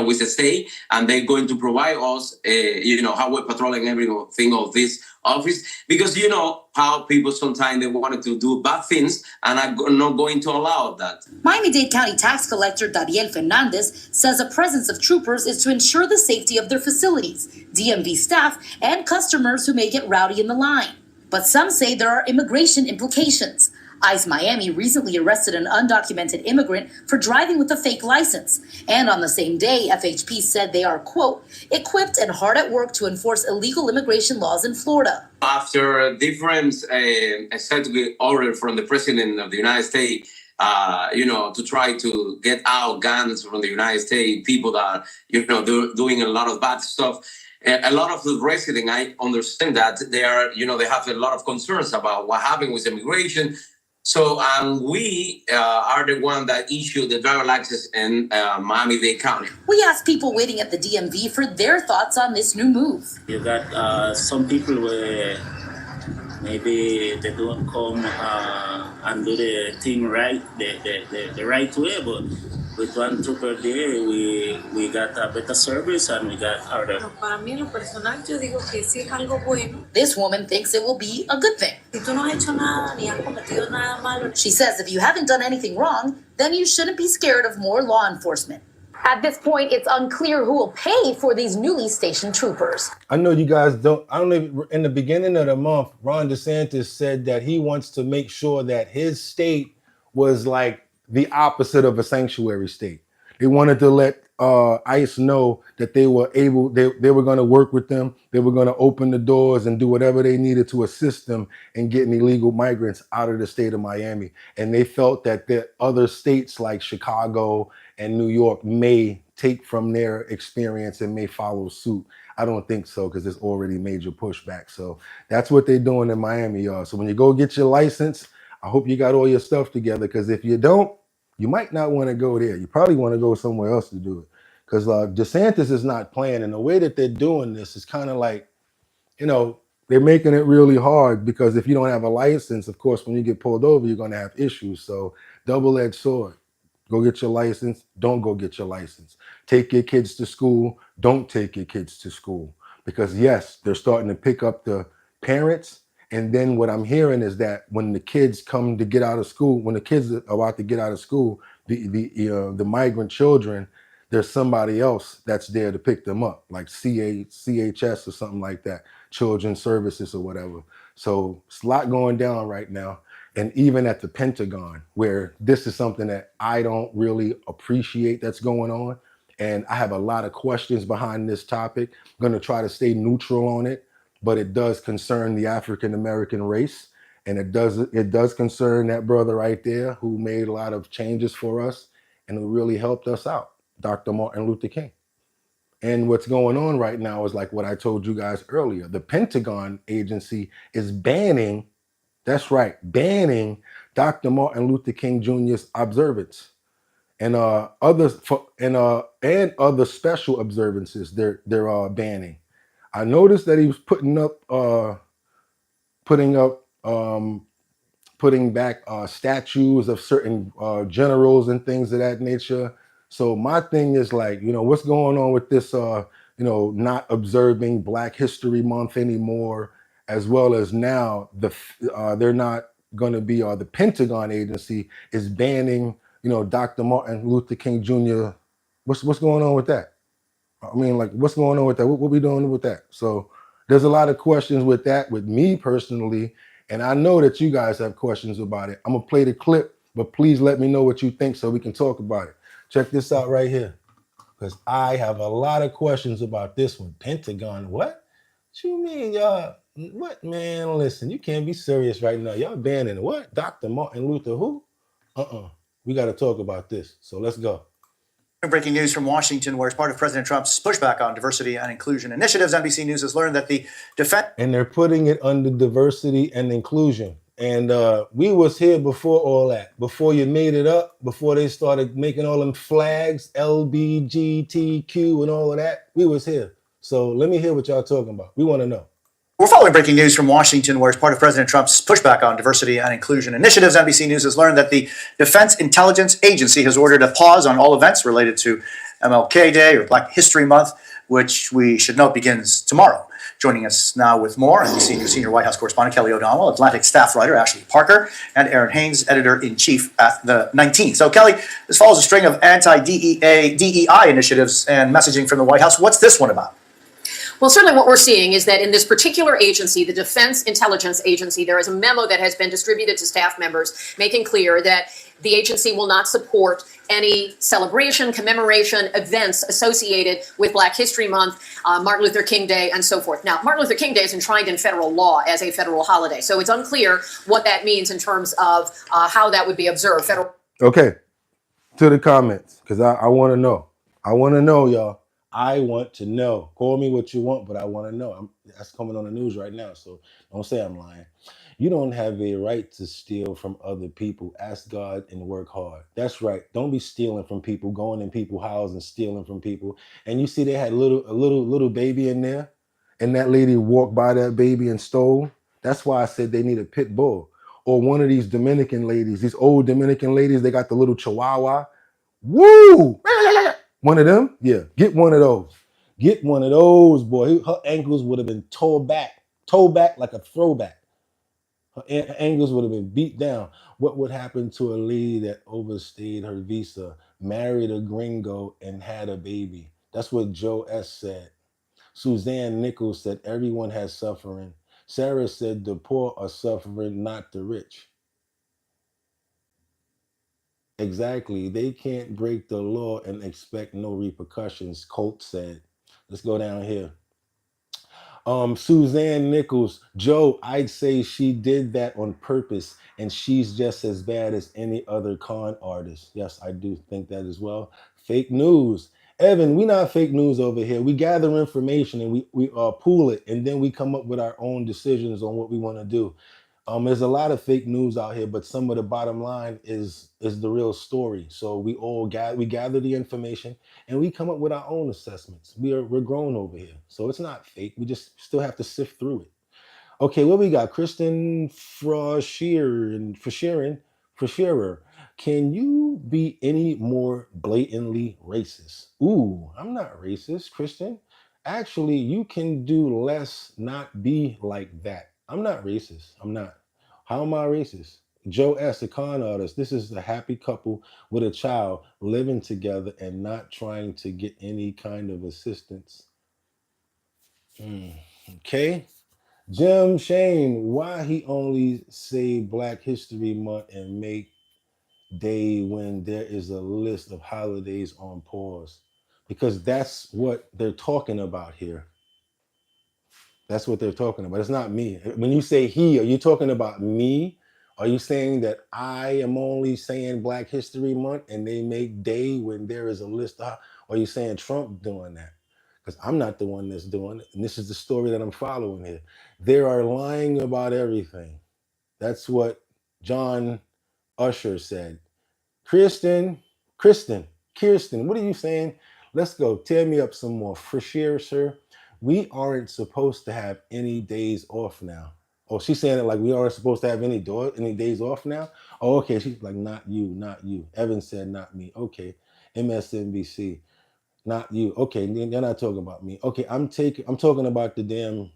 With the state, and they're going to provide us, highway patrol and everything of this office, because you know how people sometimes they wanted to do bad things, and I'm not going to allow that. Miami-Dade County Tax Collector Dariel Fernandez says the presence of troopers is to ensure the safety of their facilities, DMV staff, and customers who may get rowdy in the line. But some say there are immigration implications. ICE Miami recently arrested an undocumented immigrant for driving with a fake license. And on the same day, FHP said they are, quote, equipped and hard at work to enforce illegal immigration laws in Florida. After different executive order from the President of the United States, to try to get out guns from the United States, people that, doing a lot of bad stuff. A lot of the residents, I understand that they are, they have a lot of concerns about what happened with immigration. So we are the one that issue the driver license in Miami-Dade County. We asked people waiting at the DMV for their thoughts on this new move. You got some people where maybe they don't come and do the thing right, the right way, but with 1 trip per day, we got a better service and we got harder. Para mí, en lo personal, yo digo que sí es algo bueno. This woman thinks it will be a good thing. Si tú no has hecho nada, ni has cometido nada malo. She says if you haven't done anything wrong, then you shouldn't be scared of more law enforcement. At this point, it's unclear who will pay for these newly stationed troopers. I know you guys don't, I don't know, in the beginning of the month, Ron DeSantis said that he wants to make sure that his state was like the opposite of a sanctuary state. They wanted to let ICE know that they were able, they were going to work with them. They were going to open the doors and do whatever they needed to assist them in getting illegal migrants out of the state of Miami. And they felt that the other states like Chicago and New York may take from their experience and may follow suit. I don't think so, because there's already major pushback. So that's what they're doing in Miami, y'all. So when you go get your license, I hope you got all your stuff together, because if you don't, you might not want to go there. You probably want to go somewhere else to do it, because DeSantis is not playing. And the way that they're doing this is kind of like, you know, they're making it really hard, because if you don't have a license, of course, when you get pulled over, you're going to have issues. So double-edged sword. Go get your license. Don't go get your license. Take your kids to school. Don't take your kids to school. Because yes, they're starting to pick up the parents. And then what I'm hearing is that when the kids come to get out of school, when the kids are about to get out of school, the migrant children, there's somebody else that's there to pick them up, like CHS or something like that, Children's Services or whatever. So it's a lot going down right now. And even at the Pentagon, where this is something that I don't really appreciate that's going on. And I have a lot of questions behind this topic. I'm going to try to stay neutral on it, but it does concern the African-American race. And it does concern that brother right there who made a lot of changes for us and who really helped us out, Dr. Martin Luther King. And what's going on right now is like what I told you guys earlier. The Pentagon agency is banning, that's right, banning Dr. Martin Luther King Jr.'s observance and other special observances. They're banning. I noticed that he was putting back statues of certain generals and things of that nature. So my thing is like, you know, what's going on with this, not observing Black History Month anymore, as well as now they're not going to be, the Pentagon agency is banning, Dr. Martin Luther King Jr. What's going on with that? I mean, like, what's going on with that? What we doing with that? So there's a lot of questions with that, with me personally, and I know that you guys have questions about it. I'm gonna play the clip, but please let me know what you think so we can talk about it. Check this out right here, because I have a lot of questions about this one. Pentagon, what? What you mean, y'all? What, man? Listen, you can't be serious right now. Y'all banning what? Dr. Martin Luther who? We got to talk about this. So let's go. Breaking news from Washington, where as part of President Trump's pushback on diversity and inclusion initiatives, NBC News has learned that the defense... And they're putting it under diversity and inclusion. And we was here before all that, before you made it up, before they started making all them flags, LBGTQ and all of that. We was here. So let me hear what y'all talking about. We want to know. We're following breaking news from Washington, where as part of President Trump's pushback on diversity and inclusion initiatives, NBC News has learned that the Defense Intelligence Agency has ordered a pause on all events related to MLK Day or Black History Month, which we should note begins tomorrow. Joining us now with more, NBC News senior White House correspondent Kelly O'Donnell, Atlantic staff writer Ashley Parker, and Aaron Haynes, editor-in-chief at the 19th. So Kelly, this follows a string of anti-DEI initiatives and messaging from the White House. What's this one about? Well, certainly what we're seeing is that in this particular agency, the Defense Intelligence Agency, there is a memo that has been distributed to staff members making clear that the agency will not support any celebration, commemoration, events associated with Black History Month, Martin Luther King Day, and so forth. Now, Martin Luther King Day is enshrined in federal law as a federal holiday, so it's unclear what that means in terms of how that would be observed. Okay, to the comments, because I want to know. I want to know, y'all. I want to know. Call me what you want, but I want to know. That's coming on the news right now, so don't say I'm lying. You don't have a right to steal from other people. Ask God and work hard. That's right. Don't be stealing from people, going in people's houses and stealing from people. And you see they had a little baby in there, and that lady walked by that baby and stole. That's why I said they need a pit bull. Or one of these Dominican ladies, these old Dominican ladies, they got the little chihuahua. Woo! One of them? Yeah. Get one of those. Get one of those, boy. Her ankles would have been toe back like a throwback. Her ankles would have been beat down. What would happen to a lady that overstayed her visa, married a gringo, and had a baby? That's what Joe S. said. Suzanne Nichols said everyone has suffering. Sarah said the poor are suffering, not the rich. Exactly. They can't break the law and expect no repercussions, Colt said. Let's go down here. Suzanne Nichols, Joe, I'd say she did that on purpose, and she's just as bad as any other con artist. Yes, I do think that as well. Fake news. Evan, we not fake news over here. We gather information and we pool it, and then we come up with our own decisions on what we want to do. There's a lot of fake news out here, but some of the bottom line is the real story. So we gather the information and we come up with our own assessments. We're grown over here, so it's not fake. We just still have to sift through it. Okay, what we got? Kristen Frisherer. Can you be any more blatantly racist? Ooh, I'm not racist, Kristen. Actually, you can do less, not be like that. I'm not racist. I'm not. How am I racist? Joe S., a con artist. This is a happy couple with a child living together and not trying to get any kind of assistance. Okay. Jim Shane, why he only say Black History Month and make day when there is a list of holidays on pause? Because that's what they're talking about here. That's what they're talking about. It's not me. When you say he, are you talking about me? Are you saying that I am only saying Black History Month and they make day when there is a list of, or are you saying Trump doing that? Because I'm not the one that's doing it. And this is the story that I'm following here. They are lying about everything. That's what John Usher said. Kirsten, what are you saying? Let's go. Tear me up some more. Fresh air, sir. We aren't supposed to have any days off now. Oh, she's saying it like we aren't supposed to have any days off now? Oh, okay. She's like, not you. Evan said, not me. Okay. MSNBC, not you. Okay, you're not talking about me. Okay, I'm talking about the damn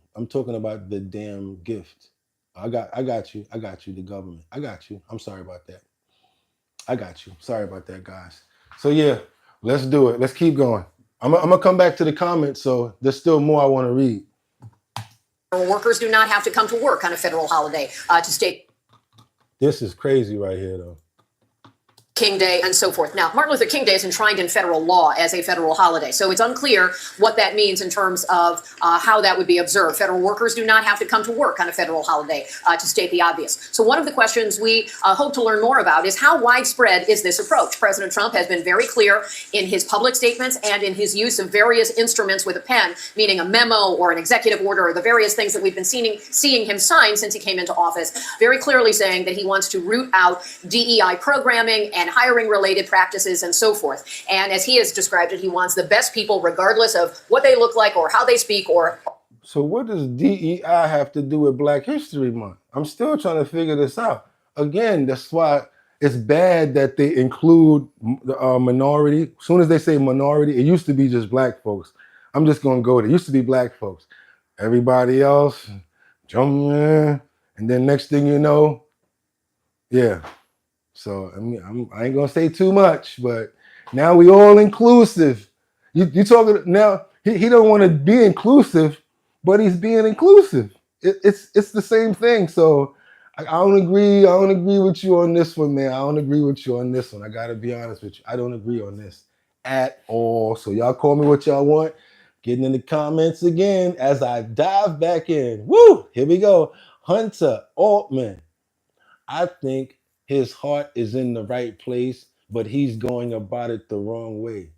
gift. I got you, the government. I got you. I'm sorry about that. I got you. Sorry about that, guys. So yeah, let's do it. Let's keep going. I'm gonna come back to the comments, so there's still more I want to read. Workers do not have to come to work on a federal holiday to state This is crazy right here, though. King Day and so forth. Now, Martin Luther King Day is enshrined in federal law as a federal holiday, so it's unclear what that means in terms of how that would be observed. Federal workers do not have to come to work on a federal holiday, to state the obvious. So one of the questions we hope to learn more about is how widespread is this approach? President Trump has been very clear in his public statements and in his use of various instruments with a pen, meaning a memo or an executive order or the various things that we've been seeing him sign since he came into office, very clearly saying that he wants to root out DEI programming and hiring related practices and so forth. And as he has described it, he wants the best people regardless of what they look like or how they speak or... So what does DEI have to do with Black History Month? I'm still trying to figure this out. Again, that's why it's bad that they include the minority. As soon as they say minority, it used to be just black folks. I'm just going to go there. It used to be black folks. Everybody else, jump in. And then next thing you know, yeah. So I mean, I ain't gonna say too much, but now we all inclusive. You talking now? He don't want to be inclusive, but he's being inclusive. It's the same thing. So I don't agree. I don't agree with you on this one, man. I don't agree with you on this one. I gotta be honest with you. I don't agree on this at all. So y'all call me what y'all want. Getting in the comments again as I dive back in. Woo! Here we go. Hunter Altman. I think his heart is in the right place, but he's going about it the wrong way.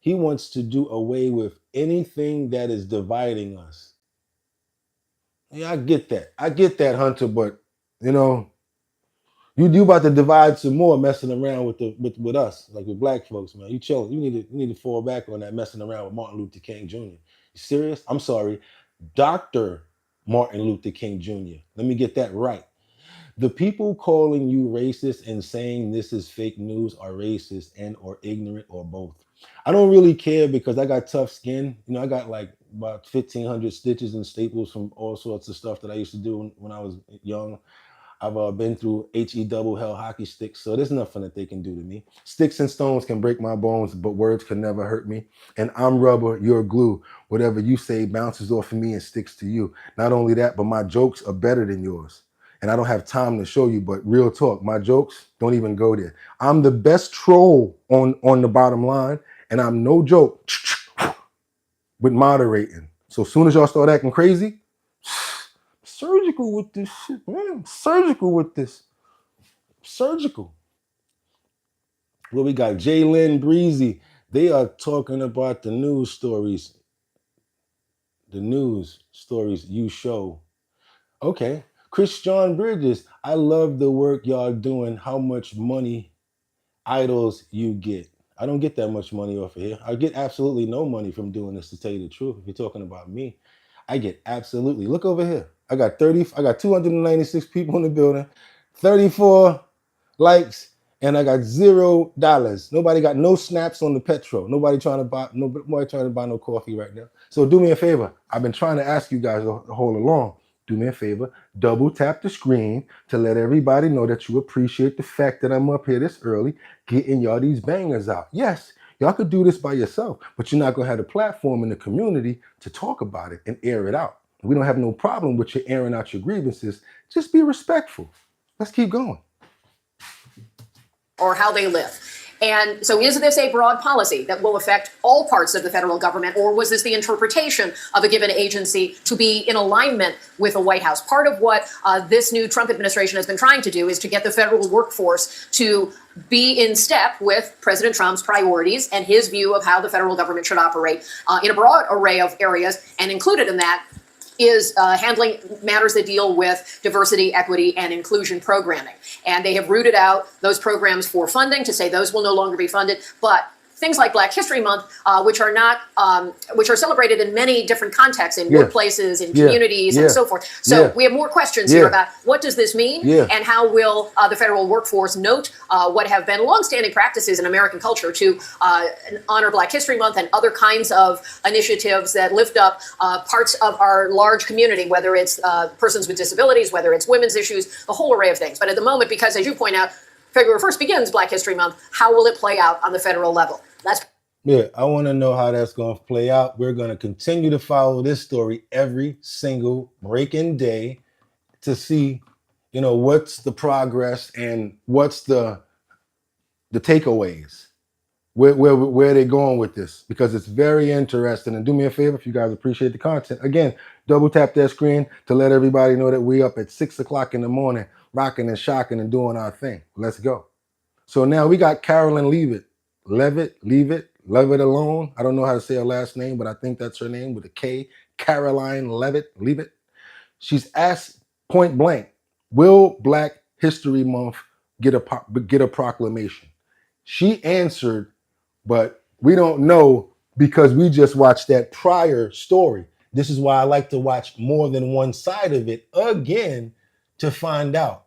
He wants to do away with anything that is dividing us. Yeah, I get that, Hunter, but you know, you about to divide some more messing around with us, like with black folks, man. You chilling. You need to fall back on that messing around with Martin Luther King Jr. You serious? I'm sorry. Dr. Martin Luther King Jr. Let me get that right. The people calling you racist and saying this is fake news are racist and or ignorant or both. I don't really care because I got tough skin. You know, I got like about 1,500 stitches and staples from all sorts of stuff that I used to do when I was young. I've been through HE double hell hockey sticks, so there's nothing that they can do to me. Sticks and stones can break my bones, but words can never hurt me. And I'm rubber, you're glue. Whatever you say bounces off of me and sticks to you. Not only that, but my jokes are better than yours. And I don't have time to show you, but real talk, my jokes don't even go there. I'm the best troll on the bottom line, and I'm no joke with moderating. So as soon as y'all start acting crazy, surgical with this shit, man. Surgical with this. Surgical. Well, we got Jalen Breezy. They are talking about the news stories. The news stories you show. Okay. Chris John Bridges. I love the work y'all doing. How much money idols you get? I don't get that much money off of here. I get absolutely no money from doing this, to tell you the truth. If you're talking about me, I get absolutely. Look over here. I got 296 people in the building, 34 likes, and I got $0. Nobody got no snaps on the petrol. Nobody trying to buy no coffee right now. So do me a favor. I've been trying to ask you guys the whole along. Do me a favor, double tap the screen to let everybody know that you appreciate the fact that I'm up here this early, getting y'all these bangers out. Yes, y'all could do this by yourself, but you're not gonna have the platform in the community to talk about it and air it out. We don't have no problem with you airing out your grievances. Just be respectful. Let's keep going. Or how they live. And so is this a broad policy that will affect all parts of the federal government, or was this the interpretation of a given agency to be in alignment with the White House? Part of what this new Trump administration has been trying to do is to get the federal workforce to be in step with President Trump's priorities and his view of how the federal government should operate in a broad array of areas, and included in that is handling matters that deal with diversity, equity, and inclusion programming. And they have rooted out those programs for funding to say those will no longer be funded. But things like Black History Month, which are celebrated in many different contexts, in workplaces, in communities, and so forth. So we have more questions here about what does this mean, and how will the federal workforce note what have been longstanding practices in American culture to honor Black History Month and other kinds of initiatives that lift up parts of our large community, whether it's persons with disabilities, whether it's women's issues, a whole array of things. But at the moment, because as you point out, February 1st begins Black History Month, how will it play out on the federal level? I want to know how that's going to play out. We're going to continue to follow this story every single breaking day to see, what's the progress and what's the takeaways. Where are they going with this? Because it's very interesting. And do me a favor, if you guys appreciate the content, again, double tap that screen to let everybody know that we up at 6 o'clock in the morning, rocking and shocking and doing our thing. Let's go. So now we got Carolyn Levitt alone. I don't know how to say her last name, but I think that's her name with a K. Caroline Levitt. She's asked point blank, will Black History Month get a proclamation? She answered, but we don't know because we just watched that prior story. This is why I like to watch more than one side of it again to find out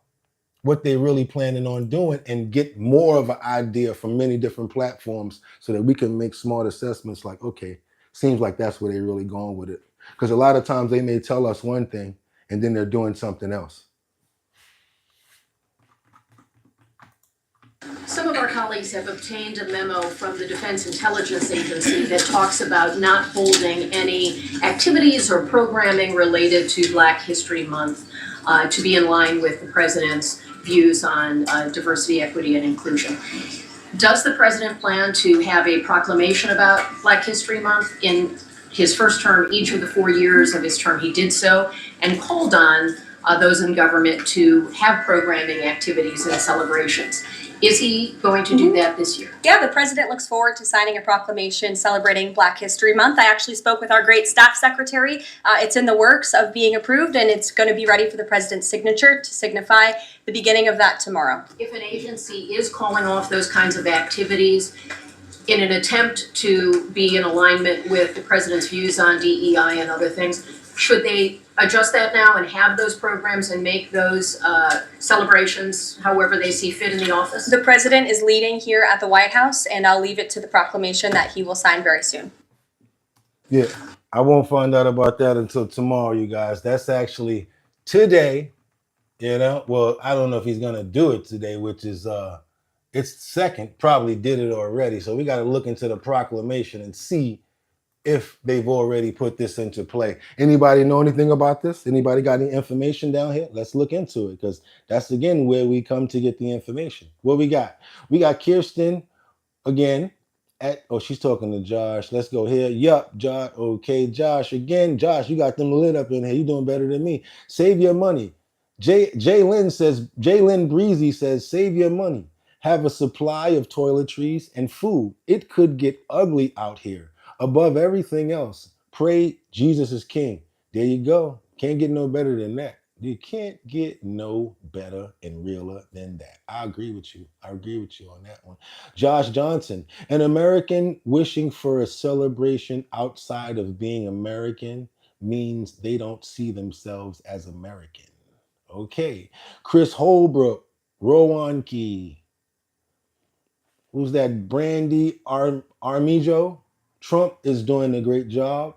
what they're really planning on doing and get more of an idea from many different platforms so that we can make smart assessments like, okay, seems like that's where they're really going with it. Because a lot of times they may tell us one thing and then they're doing something else. Some of our colleagues have obtained a memo from the Defense Intelligence Agency that talks about not holding any activities or programming related to Black History Month to be in line with the president's views on diversity, equity, and inclusion. Does the president plan to have a proclamation about Black History Month? In his first term, each of the 4 years of his term, he did so and called on those in government to have programming activities and celebrations. Is he going to do that this year? Yeah, the president looks forward to signing a proclamation celebrating Black History Month. I actually spoke with our great staff secretary. It's in the works of being approved, and it's going to be ready for the president's signature to signify the beginning of that tomorrow. If an agency is calling off those kinds of activities in an attempt to be in alignment with the president's views on DEI and other things, should they adjust that now and have those programs and make those celebrations however they see fit in the office? The president is leading here at the White House, and I'll leave it to the proclamation that he will sign very soon. Yeah, I won't find out about that until tomorrow, you guys. That's actually today, you know. Well, I don't know if he's gonna do it today, which is it's second, probably did it already. So we got to look into the proclamation and see if they've already put this into play. Anybody know anything about this? Anybody got any information down here? Let's look into it, because that's again where we come to get the information. What we got? We got Kirsten again at, oh, she's talking to Josh. Let's go here. Yup, Josh. Okay, Josh again. Josh, you got them lit up in here. You doing better than me. Save your money. Jalen Breezy says, save your money. Have a supply of toiletries and food. It could get ugly out here. Above everything else, pray Jesus is king. There you go. Can't get no better than that. You can't get no better and realer than that. I agree with you. I agree with you on that one. Josh Johnson, an American wishing for a celebration outside of being American means they don't see themselves as American. Okay. Chris Holbrook, Rowan Key. Who's that? Brandy Armijo? Trump is doing a great job.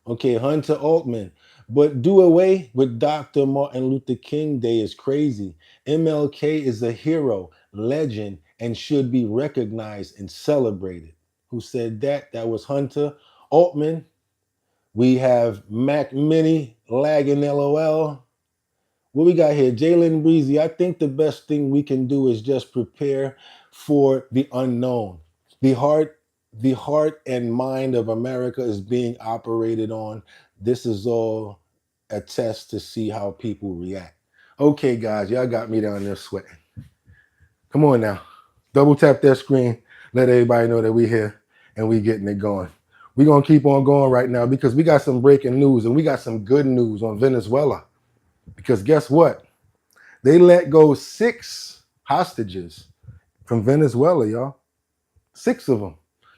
Okay, Hunter Altman. But do away with Dr. Martin Luther King Day is crazy. MLK is a hero, legend, and should be recognized and celebrated. Who said that? That was Hunter Altman. We have Mac Mini, lagging LOL. What we got here? Jalen Breezy. I think the best thing we can do is just prepare for the unknown. The heart and mind of America is being operated on. This is all a test to see how people react. Okay, guys, y'all got me down there sweating. Come on now. Double tap that screen. Let everybody know that we here and we getting it going. We're going to keep on going right now because we got some breaking news, and we got some good news on Venezuela. Because guess what? They let go 6 hostages from Venezuela, y'all. 6 of them.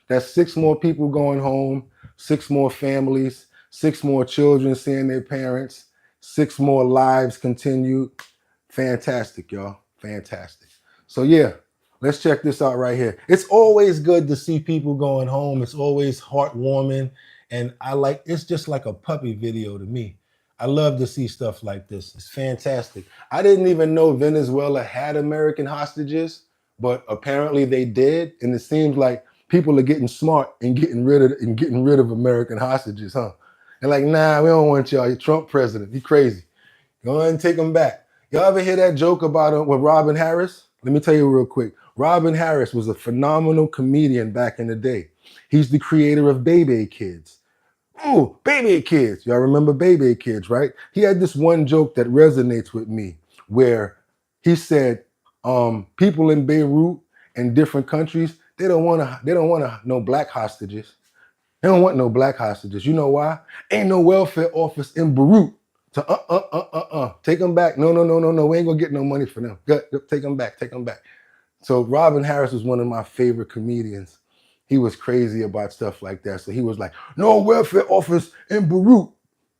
That's 6 more people going home, 6 more families, 6 more children seeing their parents, 6 more lives continued. Fantastic, y'all. Fantastic. So yeah, let's check this out right here. It's always good to see people going home. It's always heartwarming. And it's just like a puppy video to me. I love to see stuff like this. It's fantastic. I didn't even know Venezuela had American hostages, but apparently they did. And it seems like people are getting smart and getting rid of American hostages, huh? And like, nah, we don't want y'all. You're Trump president. You crazy. Go ahead and take them back. Y'all ever hear that joke about with Robin Harris? Let me tell you real quick. Robin Harris was a phenomenal comedian back in the day. He's the creator of Baby Kids. Oh, Baby Kids. Y'all remember Baby Kids, right? He had this one joke that resonates with me where he said, people in Beirut and different countries, they don't want no black hostages. They don't want no black hostages. You know why? Ain't no welfare office in Beirut to take them back. No. We ain't gonna get no money for them. Take them back. So Robin Harris was one of my favorite comedians. He was crazy about stuff like that. So he was like, no welfare office in Beirut.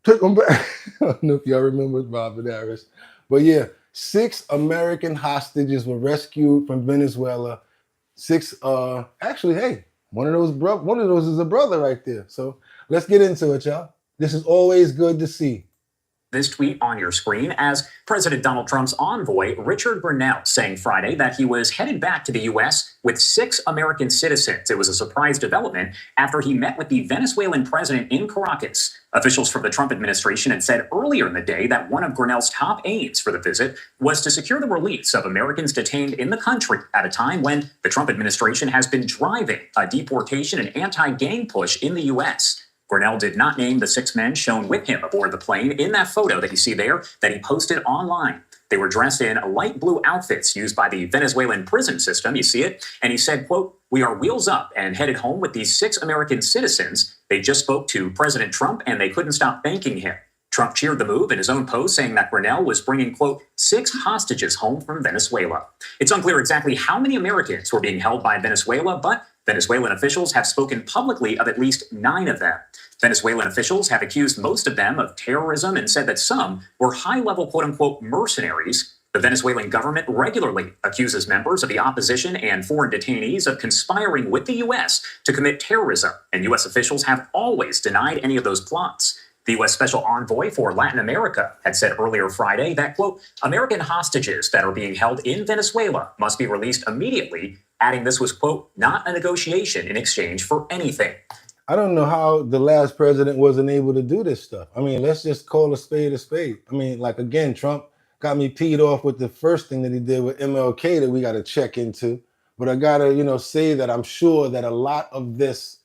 Take them back. I don't know if y'all remember Robin Harris. But yeah, 6 American hostages were rescued from Venezuela. 6, actually, hey, one of those is a brother right there. So let's get into it, y'all. This is always good to see. This tweet on your screen as President Donald Trump's envoy, Richard Brunel, saying Friday that he was headed back to the U.S. with 6 American citizens. It was a surprise development after he met with the Venezuelan president in Caracas. Officials from the Trump administration had said earlier in the day that one of Brunel's top aims for the visit was to secure the release of Americans detained in the country at a time when the Trump administration has been driving a deportation and anti-gang push in the U.S. Brunel did not name the 6 men shown with him aboard the plane in that photo that you see there that he posted online. They were dressed in light blue outfits used by the Venezuelan prison system. You see it? And he said, quote, "We are wheels up and headed home with these 6 American citizens. They just spoke to President Trump and they couldn't stop thanking him." Trump cheered the move in his own post, saying that Grinnell was bringing, quote, 6 hostages home from Venezuela. It's unclear exactly how many Americans were being held by Venezuela, but Venezuelan officials have spoken publicly of at least 9 of them. Venezuelan officials have accused most of them of terrorism and said that some were high-level, quote-unquote, mercenaries. The Venezuelan government regularly accuses members of the opposition and foreign detainees of conspiring with the U.S. to commit terrorism, and U.S. officials have always denied any of those plots. The U.S. Special Envoy for Latin America had said earlier Friday that, quote, "American hostages that are being held in Venezuela must be released immediately," adding this was, quote, "not a negotiation in exchange for anything." I don't know how the last president wasn't able to do this stuff. I mean, let's just call a spade a spade. I mean, like, again, Trump got me peed off with the first thing that he did with MLK that we got to check into. But I got to, say that I'm sure that a lot of this,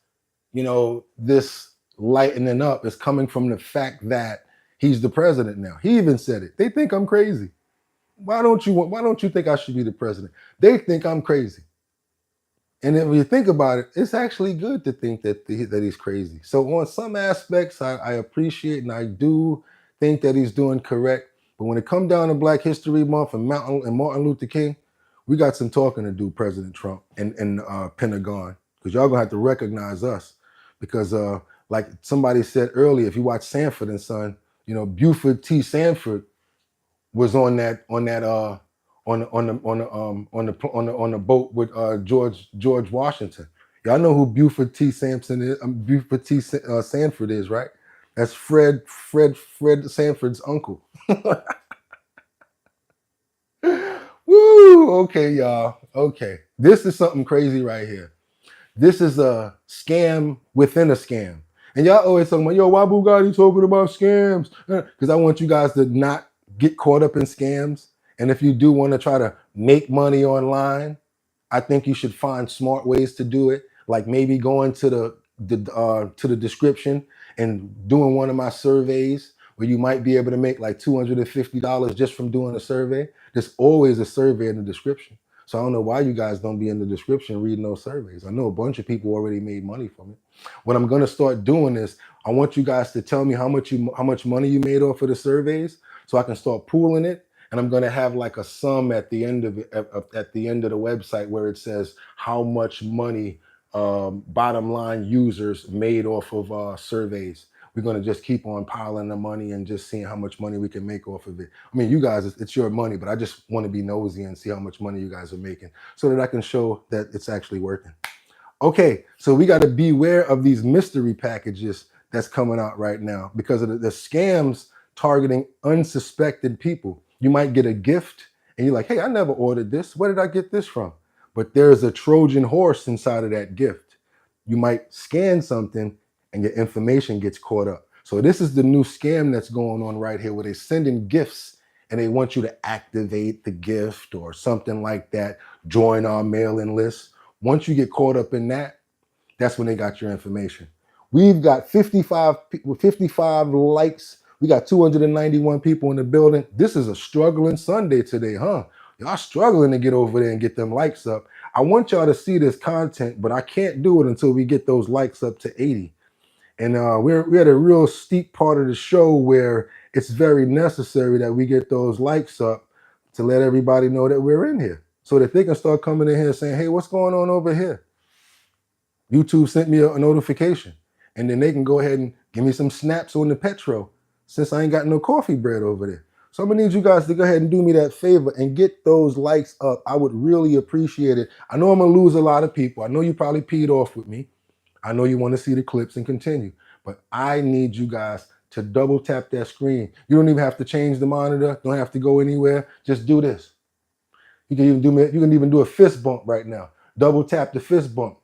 this lightening up is coming from the fact that he's the president now. He even said it. They think I'm crazy. Why don't you think I should be the president? They think I'm crazy. And then when you think about it, it's actually good to think that he's crazy. So on some aspects, I appreciate and I do think that he's doing correct. But when it comes down to Black History Month and Martin Luther King, we got some talking to do, President Trump and Pentagon, because y'all gonna have to recognize us. Because like somebody said earlier, if you watch Sanford and Son, Buford T. Sanford was on the boat with George Washington. Y'all know who Buford T. Sanford is, right? That's Fred Sanford's uncle. Woo! Okay, y'all. Okay, this is something crazy right here. This is a scam within a scam. And y'all always talking about, why Bugatti talking about scams? Because I want you guys to not get caught up in scams. And if you do want to try to make money online, I think you should find smart ways to do it. Like maybe going to the description and doing one of my surveys where you might be able to make like $250 just from doing a survey. There's always a survey in the description. So I don't know why you guys don't be in the description reading those surveys. I know a bunch of people already made money from it. What I'm going to start doing is I want you guys to tell me how much money you made off of the surveys so I can start pooling it. And I'm going to have like a sum at the end of it, at the end of the website where it says how much money bottom line users made off of surveys. We're going to just keep on piling the money and just seeing how much money we can make off of it. I mean, you guys, it's your money, but I just want to be nosy and see how much money you guys are making so that I can show that it's actually working. Okay, so we got to beware of these mystery packages that's coming out right now because of the scams targeting unsuspected people. You might get a gift and you're like, hey, I never ordered this. Where did I get this from? But there's a Trojan horse inside of that gift. You might scan something and your information gets caught up. So this is the new scam that's going on right here where they're sending gifts and they want you to activate the gift or something like that, join our mailing list. Once you get caught up in that, that's when they got your information. We've got 55 likes. We got 291 people in the building. This is a struggling Sunday today, huh? Y'all struggling to get over there and get them likes up. I want y'all to see this content, but I can't do it until we get those likes up to 80. And we're at a real steep part of the show where it's very necessary that we get those likes up to let everybody know that we're in here so that they can start coming in here saying, hey, what's going on over here? YouTube sent me a notification. And then they can go ahead and give me some snaps on the Petro since I ain't got no coffee bread over there. So I'm gonna need you guys to go ahead and do me that favor and get those likes up. I would really appreciate it. I know I'm gonna lose a lot of people. I know you probably peed off with me. I know you want to see the clips and continue, but I need you guys to double tap that screen. You don't even have to change the monitor. Don't have to go anywhere. Just do this. You can even do a fist bump right now. Double tap the fist bump.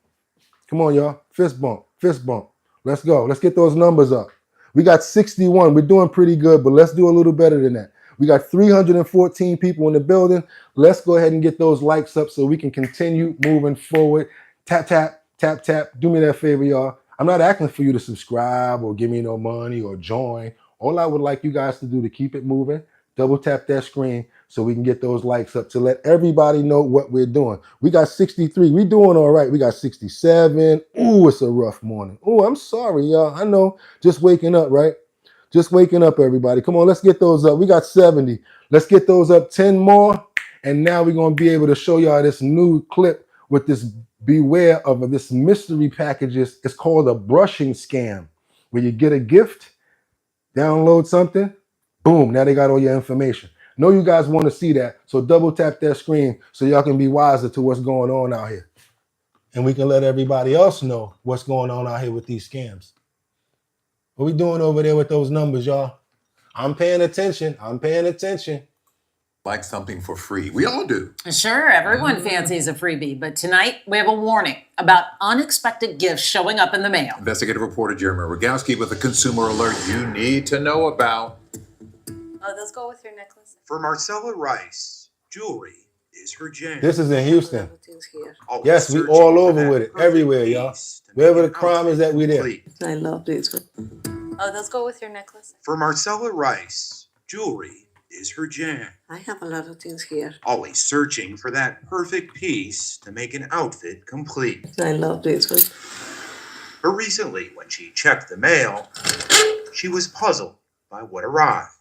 Come on, y'all. Fist bump, fist bump. Let's go. Let's get those numbers up. We got 61. We're doing pretty good, but let's do a little better than that. We got 314 people in the building. Let's go ahead and get those likes up so we can continue moving forward. Tap, tap, tap, tap. Do me that favor, y'all. I'm not asking for you to subscribe or give me no money or join. All I would like you guys to do to keep it moving, double tap that screen so we can get those likes up to let everybody know what we're doing. We got 63. We doing all right. We got 67. Ooh, it's a rough morning. Ooh, I'm sorry, y'all. I know. Just waking up, right? Just waking up, everybody. Come on, let's get those up. We got 70. Let's get those up 10 more. And now we're going to be able to show y'all this new clip with this beware of this mystery packages. It's called a brushing scam, where you get a gift, download something, boom, now they got all your information. Know you guys want to see that, so double tap that screen so y'all can be wiser to what's going on out here. And we can let everybody else know what's going on out here with these scams. What we doing over there with those numbers, y'all? I'm paying attention. I'm paying attention. Like something for free. We all do. Sure, everyone fancies a freebie, but tonight we have a warning about unexpected gifts showing up in the mail. Investigative reporter Jeremy Rogowski with a consumer alert you need to know about. Oh, those go with your necklace. For Marcella Rice, jewelry is her jam. This is in Houston. Always Yes, we searching all for over that with it. perfect Everywhere, y'all. piece to Wherever make the an crime is outfit at, we there. complete. I love this one. Oh, those go with your necklace. For Marcella Rice, jewelry is her jam. I have a lot of things here. Always searching for that perfect piece to make an outfit complete. I love this one. But recently, when she checked the mail, she was puzzled by what arrived.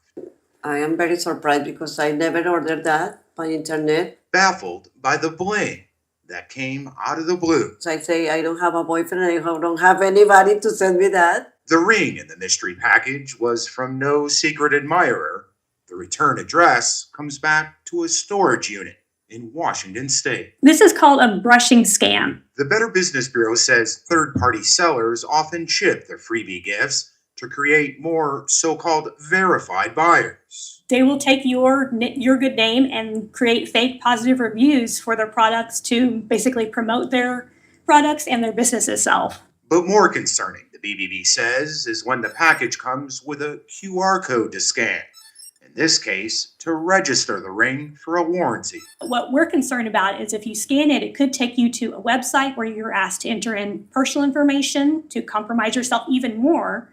I am very surprised because I never ordered that by internet. Baffled by the bling that came out of the blue. So I say I don't have a boyfriend and I don't have anybody to send me that. The ring in the mystery package was from no secret admirer. The return address comes back to a storage unit in Washington State. This is called a brushing scam. The Better Business Bureau says third-party sellers often ship their freebie gifts to create more so-called verified buyers. They will take your good name and create fake positive reviews for their products to basically promote their products and their business itself. But more concerning, the BBB says, is when the package comes with a QR code to scan. In this case, to register the ring for a warranty. What we're concerned about is if you scan it, it could take you to a website where you're asked to enter in personal information to compromise yourself even more,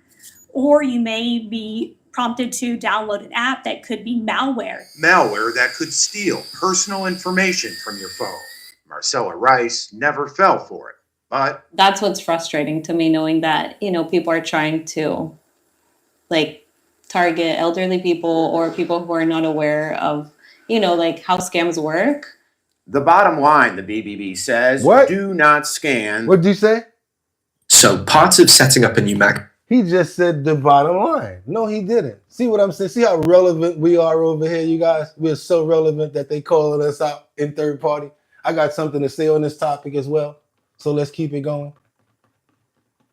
or you may be prompted to download an app that could be malware. Malware that could steal personal information from your phone. Marcella Rice never fell for it, but that's what's frustrating to me, knowing that, people are trying to target elderly people or people who are not aware of, how scams work. The bottom line, the BBB says, What? do not scan. What did you say? So parts of setting up a new Mac. He just said the bottom line. No, he didn't. See what I'm saying? See how relevant we are over here, you guys? We're so relevant that they calling us out in third party. I got something to say on this topic as well. So let's keep it going.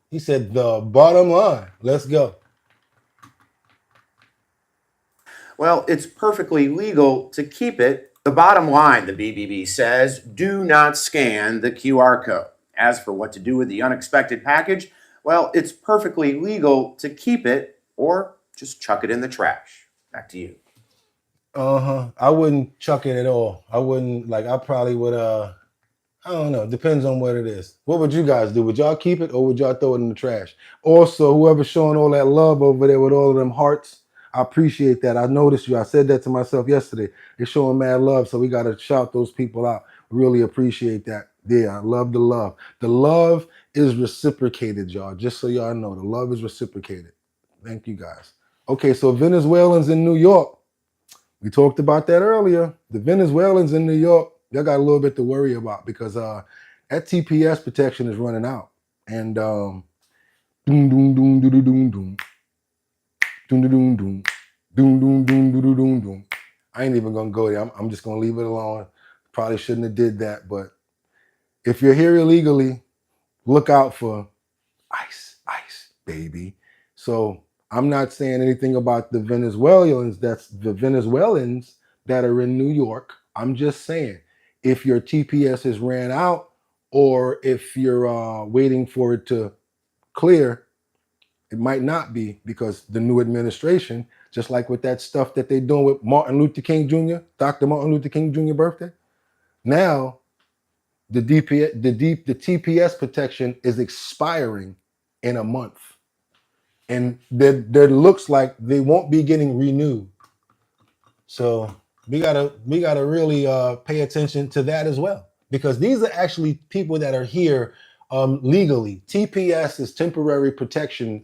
He said the bottom line. Let's go. Well, it's perfectly legal to keep it. The bottom line, the BBB says, do not scan the QR code. As for what to do with the unexpected package, well, it's perfectly legal to keep it or just chuck it in the trash. Back to you. I wouldn't chuck it at all. I wouldn't, I probably would, I don't know. Depends on what it is. What would you guys do? Would y'all keep it or would y'all throw it in the trash? Also, whoever's showing all that love over there with all of them hearts, I appreciate that. I noticed you. I said that to myself yesterday. They're showing mad love, so we got to shout those people out. Really appreciate that. Yeah, I love the love. The love is reciprocated, y'all. Just so y'all know, the love is reciprocated. Thank you, guys. Okay, so Venezuelans in New York. We talked about that earlier. The Venezuelans in New York, y'all got a little bit to worry about because that TPS protection is running out. And doom, doom, doom, doom, doom, doom, doom. Doom, doom, doom, doom, doom, doom, doom, doom, doom. I ain't even gonna go there. I'm just gonna leave it alone. Probably shouldn't have did that, but if you're here illegally, look out for ICE, baby. So I'm not saying anything about the Venezuelans. That's the Venezuelans that are in New York. I'm just saying if your TPS has ran out or if you're waiting for it to clear, it might not be because the new administration, just like with that stuff that they're doing with Martin Luther King Jr., Dr. Martin Luther King Jr. birthday, now the TPS protection is expiring in a month. And there looks like they won't be getting renewed. So we gotta really pay attention to that as well, because these are actually people that are here legally. TPS is temporary protection.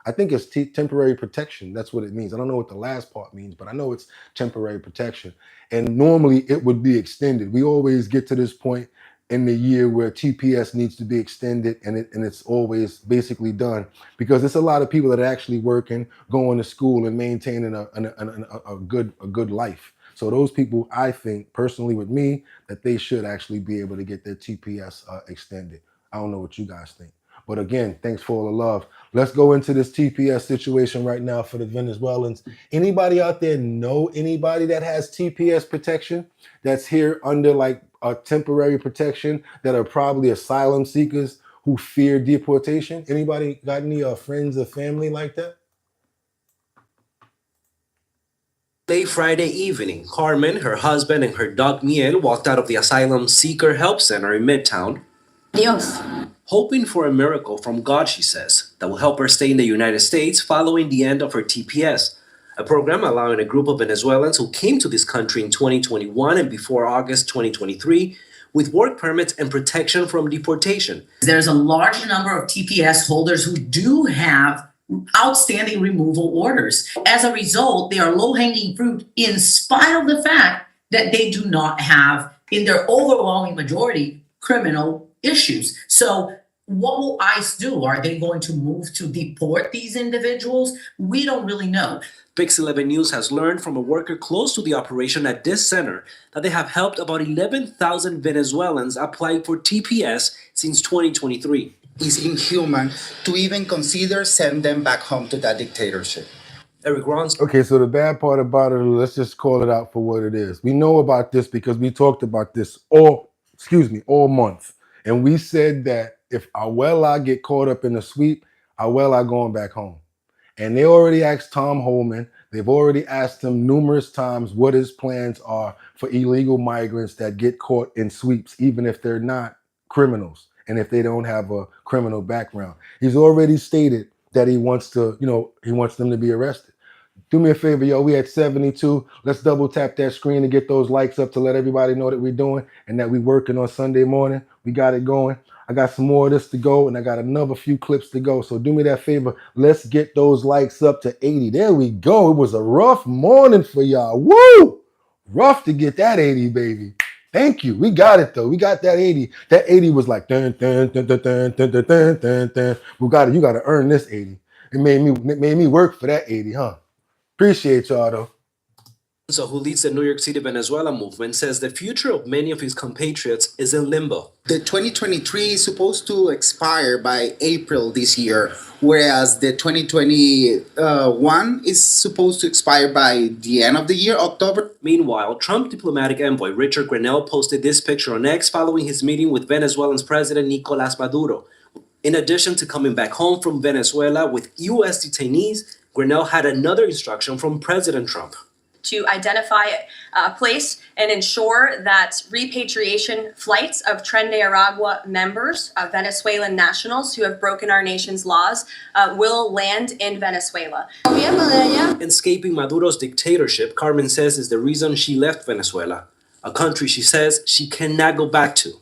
I think it's temporary protection. That's what it means. I don't know what the last part means, but I know it's temporary protection. And normally it would be extended. We always get to this point in the year where TPS needs to be extended, and it's always basically done because it's a lot of people that are actually working, going to school, and maintaining a good life. So those people, I think personally with me, that they should actually be able to get their TPS extended. I don't know what you guys think. But again, thanks for all the love. Let's go into this TPS situation right now for the Venezuelans. Anybody out there know anybody that has TPS protection that's here under like a temporary protection that are probably asylum seekers who fear deportation? Anybody got any friends or family like that? Late Friday evening, Carmen, her husband, and her dog Miel walked out of the Asylum Seeker Help Center in Midtown. Dios. Hoping for a miracle from God, she says, that will help her stay in the United States following the end of her TPS, a program allowing a group of Venezuelans who came to this country in 2021 and before August 2023 with work permits and protection from deportation. There's a large number of TPS holders who do have outstanding removal orders. As a result, they are low-hanging fruit in spite of the fact that they do not have, in their overwhelming majority, criminal issues. So what will ICE do? Are they going to move to deport these individuals? We don't really know. Pix 11 News has learned from a worker close to the operation at this center that they have helped about 11,000 Venezuelans apply for TPS since 2023. It's inhuman to even consider sending them back home to that dictatorship. Eric Rons. Okay, so the bad part about it, let's just call it out for what it is. We know about this because we talked about this all month. And we said that if Abuela get caught up in the sweep, Abuela going back home. And they already asked Tom Holman, they've already asked him numerous times what his plans are for illegal migrants that get caught in sweeps, even if they're not criminals and if they don't have a criminal background. He's already stated that he wants to, he wants them to be arrested. Do me a favor, yo, we at 72. Let's double tap that screen to get those likes up to let everybody know that we're doing and that we're working on Sunday morning. We got it going. I got some more of this to go, and I got another few clips to go. So do me that favor. Let's get those likes up to 80. There we go. It was a rough morning for y'all. Woo! Rough to get that 80, baby. Thank you. We got it, though. We got that 80. That 80 was like, dun, dun, dun, dun, dun, dun, dun, dun, dun, dun. You got to earn this 80. It made me work for that 80, huh? Appreciate y'all, though. So who leads the New York City Venezuela movement says the future of many of his compatriots is in limbo. The 2023 is supposed to expire by April this year, whereas the 2021 is supposed to expire by the end of the year, October. Meanwhile, Trump diplomatic envoy Richard Grenell posted this picture on X following his meeting with Venezuelan's President Nicolás Maduro. In addition to coming back home from Venezuela with U.S. detainees, Grenell had another instruction from President Trump. To identify a place and ensure that repatriation flights of Tren de Aragua members, Venezuelan nationals who have broken our nation's laws, will land in Venezuela. Escaping Maduro's dictatorship, Carmen says, is the reason she left Venezuela, a country she says she cannot go back to.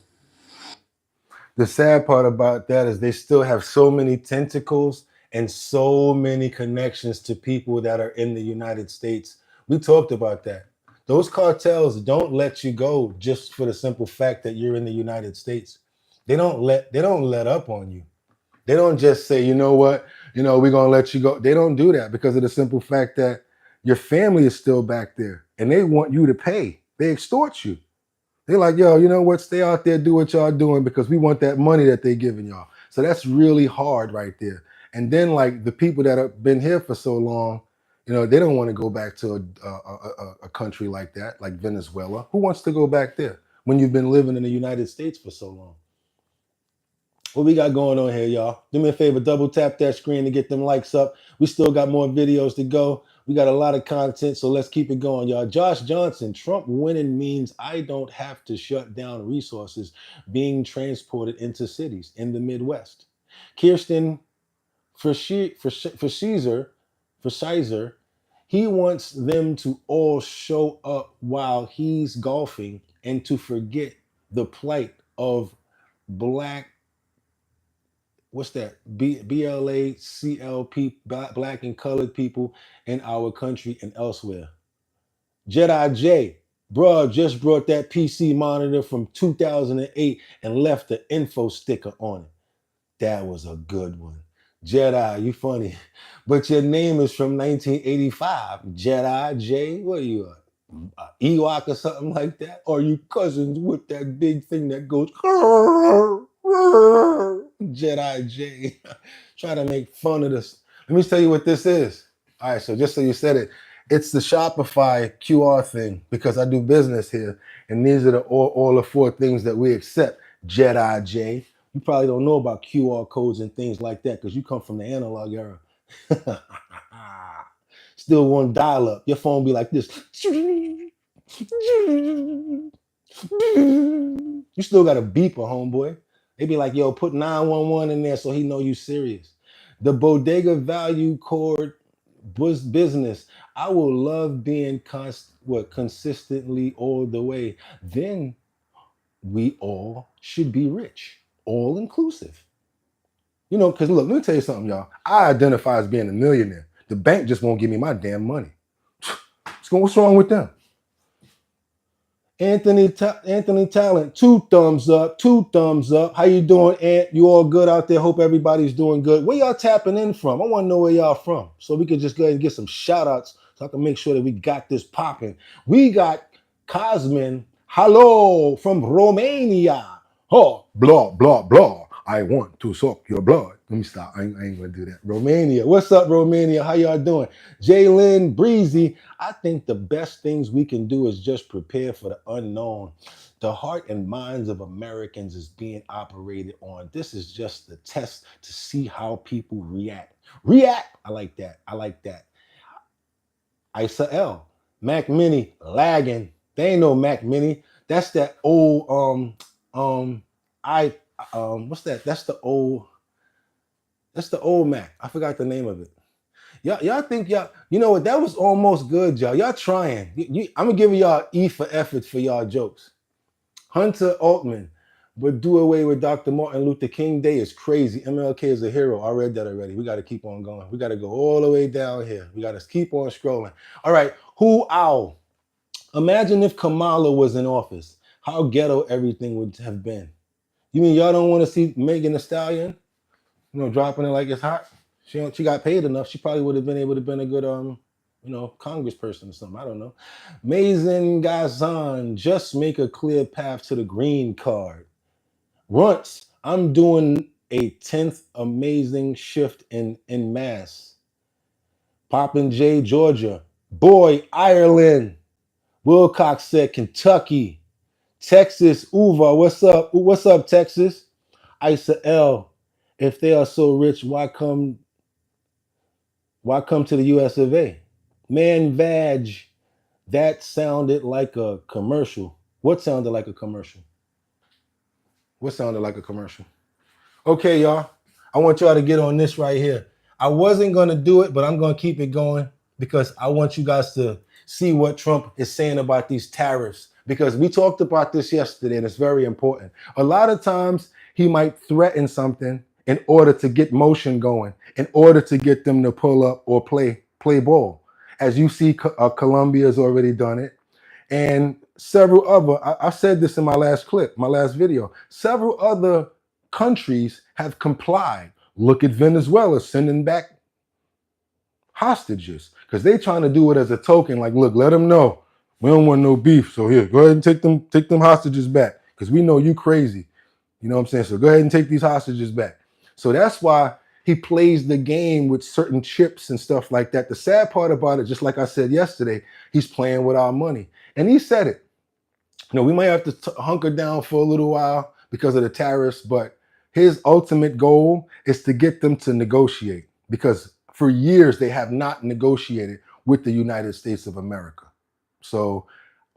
The sad part about that is they still have so many tentacles and so many connections to people that are in the United States. We talked about that. Those cartels don't let you go just for the simple fact that you're in the United States. They don't let up on you. They don't just say, you know what, we're gonna let you go. They don't do that because of the simple fact that your family is still back there and they want you to pay. They extort you. They're like, yo, you know what, stay out there, do what y'all doing because we want that money that they giving y'all. So that's really hard right there. And then like the people that have been here for so long, they don't want to go back to a country like that, like Venezuela. Who wants to go back there when you've been living in the United States for so long? What we got going on here, y'all? Do me a favor, double tap that screen to get them likes up. We still got more videos to go. We got a lot of content, so let's keep it going, y'all. Josh Johnson, Trump winning means I don't have to shut down resources being transported into cities in the Midwest. Kirsten Forsizer, He wants them to all show up while he's golfing and to forget the plight of black, what's that? BLACLP, black and colored people in our country and elsewhere. Jedi J, bruh, just brought that PC monitor from 2008 and left the info sticker on it. That was a good one. Jedi, you funny. But your name is from 1985. Jedi J, what are you? Ewok or something like that? Or are you cousins with that big thing that goes Jedi J? Trying to make fun of this. Let me tell you what this is. All right, so just so you said it, it's the Shopify QR thing because I do business here, and these are all the 4 things that we accept. Jedi J. You probably don't know about QR codes and things like that because you come from the analog era. Still one dial up. Your phone be like this. You still got a beeper, homeboy. They be like, yo, put 911 in there so he know you serious. The bodega value cord business. I will love being consistently all the way. Then we all should be rich, all inclusive. You know, because look, let me tell you something, y'all. I identify as being a millionaire. The bank just won't give me my damn money. What's wrong with them? Anthony Talent, 2 thumbs up, 2 thumbs up. How you doing, Ant? You all good out there? Hope everybody's doing good. Where y'all tapping in from? I want to know where y'all from so we can just go ahead and get some shout outs so I can make sure that we got this popping. We got Cosmin, hello, from Romania. Oh, blah, blah, blah. I want to suck your blood. Let me stop. I ain't gonna do that. Romania. What's up, Romania? How y'all doing? Jalen Breezy. I think the best things we can do is just prepare for the unknown. The heart and minds of Americans is being operated on. This is just the test to see how people react. React. I like that. I like that. Isa L. Mac Mini lagging. They ain't no Mac Mini. That's that old what's that? That's the old Mac. I forgot the name of it. Y'all think you know what? That was almost good, y'all. Y'all trying. I'm gonna give y'all E for effort for y'all jokes. Hunter Altman would do away with Dr. Martin Luther King Day is crazy. MLK is a hero. I read that already. We got to keep on going. We got to go all the way down here. We got to keep on scrolling. All right. Who owl? Imagine if Kamala was in office. How ghetto everything would have been. You mean y'all don't want to see Megan Thee Stallion, dropping it like it's hot? She got paid enough. She probably would have been able to been a good congressperson or something. I don't know. Mazen Gazan, just make a clear path to the green card. Runts, I'm doing a 10th amazing shift in mass. Poppin' J, Georgia. Boy, Ireland. Wilcox said Kentucky. Texas, Uva, what's up? What's up, Texas? Isa L, if they are so rich, why come to the US of A? Man, Vag, that sounded like a commercial. What sounded like a commercial? What sounded like a commercial? Okay, y'all. I want y'all to get on this right here. I wasn't going to do it, but I'm going to keep it going because I want you guys to see what Trump is saying about these tariffs, because we talked about this yesterday and it's very important. A lot of times he might threaten something in order to get motion going, in order to get them to pull up or play ball. As you see, Colombia's already done it. And several other, I said this in my last video, several other countries have complied. Look at Venezuela sending back hostages because they're trying to do it as a token. Like, look, let them know we don't want no beef. So here, go ahead and take them hostages back because we know you crazy. You know what I'm saying? So go ahead and take these hostages back. So that's why he plays the game with certain chips and stuff like that. The sad part about it, just like I said yesterday, he's playing with our money. And he said it. We might have to hunker down for a little while because of the tariffs, but his ultimate goal is to get them to negotiate, because for years they have not negotiated with the United States of America. So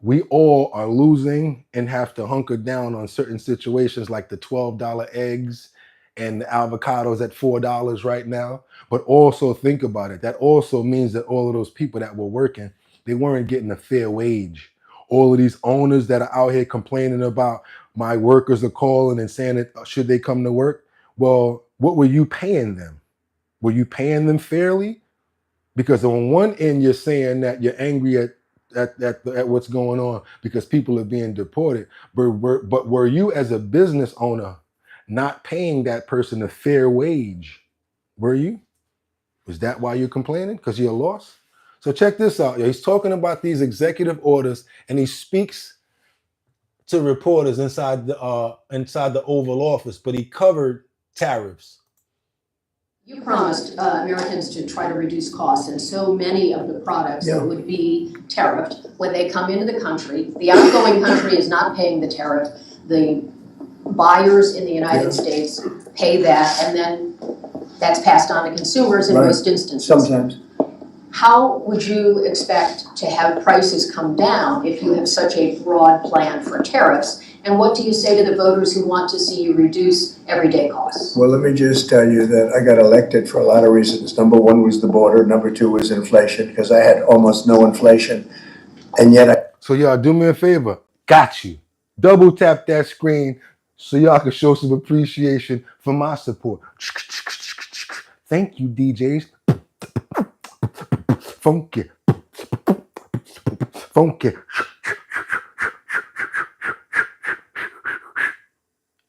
we all are losing and have to hunker down on certain situations like the $12 eggs and the avocados at $4 right now. But also think about it. That also means that all of those people that were working, they weren't getting a fair wage. All of these owners that are out here complaining about my workers are calling and saying that should they come to work? Well, what were you paying them? Were you paying them fairly? Because on one end, you're saying that you're angry at what's going on because people are being deported. But were you as a business owner not paying that person a fair wage? Were you? Was that why you're complaining? Because you're lost? So check this out. He's talking about these executive orders, and he speaks to reporters inside the Oval Office, but he covered tariffs. You promised Americans to try to reduce costs, and so many of the products that would be tariffed when they come into the country, the outgoing country is not paying the tariff. The buyers in the United States pay that, and then that's passed on to consumers in most instances. Sometimes. How would you expect to have prices come down if you have such a broad plan for tariffs? And what do you say to the voters who want to see you reduce everyday costs? Well, let me just tell you that I got elected for a lot of reasons. Number one was the border. Number two was inflation, because I had almost no inflation. And yet So y'all do me a favor. Got you. Double tap that screen so y'all can show some appreciation for my support. Thank you, DJs. Funky. Funky.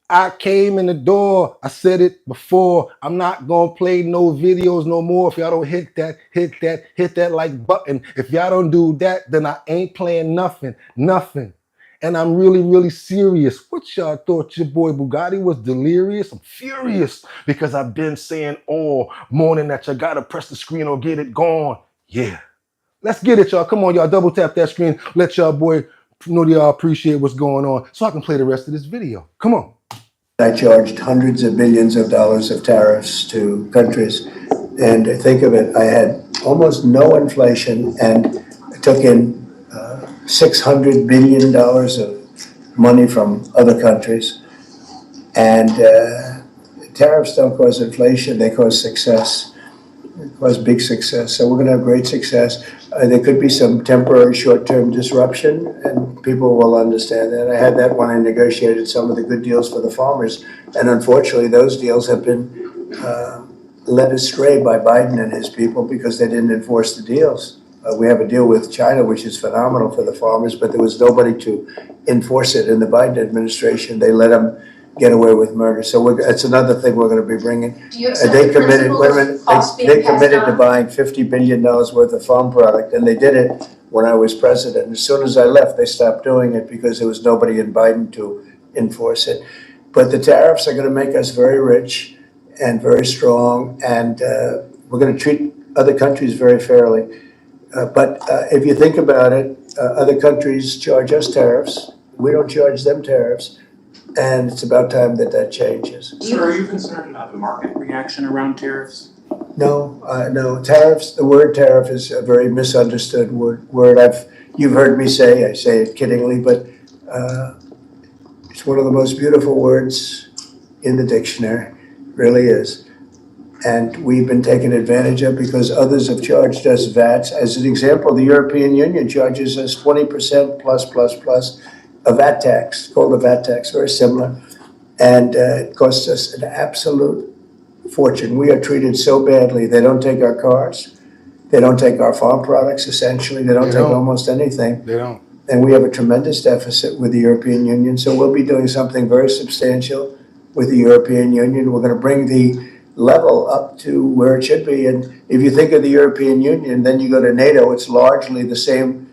I came in the door. I said it before. I'm not gonna play no videos no more. If y'all don't hit that like button. If y'all don't do that, then I ain't playing nothing. And I'm really, really serious. What y'all thought your boy Bugatti was delirious? I'm furious because I've been saying all morning that you gotta press the screen or get it gone. Yeah. Let's get it, y'all. Come on, y'all. Double tap that screen. Let y'all boy know y'all appreciate what's going on so I can play the rest of this video. Come on. I charged hundreds of billions of dollars of tariffs to countries. And think of it, I had almost no inflation and I took in $600 billion of money from other countries. And tariffs don't cause inflation, they cause success. They cause big success. So we're going to have great success. There could be some temporary short-term disruption, and people will understand that. I had that when I negotiated some of the good deals for the farmers. And unfortunately, those deals have been led astray by Biden and his people because they didn't enforce the deals. We have a deal with China, which is phenomenal for the farmers, but there was nobody to enforce it in the Biden administration. They let them get away with murder. So it's another thing we're going to be bringing. Do you accept They the committed, principle wait a of minute, costs being they passed committed to on? buying $50 billion worth of farm product, and they did it when I was president. As soon as I left, they stopped doing it because there was nobody in Biden to enforce it. But the tariffs are going to make us very rich and very strong, and we're going to treat other countries very fairly. But if you think about it, other countries charge us tariffs. We don't charge them tariffs. And it's about time that changes. Sir, are you concerned about the market reaction around tariffs? No, no. Tariffs, the word tariff is a very misunderstood word. You've heard me say, I say it kiddingly, but it's one of the most beautiful words in the dictionary, really is. And we've been taken advantage of because others have charged us VATs. As an example, the European Union charges us 20% plus a VAT tax, called a VAT tax, very similar. And it costs us an absolute fortune. We are treated so badly. They don't take our cars. They don't take our farm products, essentially. They don't take almost anything. They don't. And we have a tremendous deficit with the European Union. So we'll be doing something very substantial with the European Union. We're going to bring the level up to where it should be. And if you think of the European Union, then you go to NATO, it's largely the same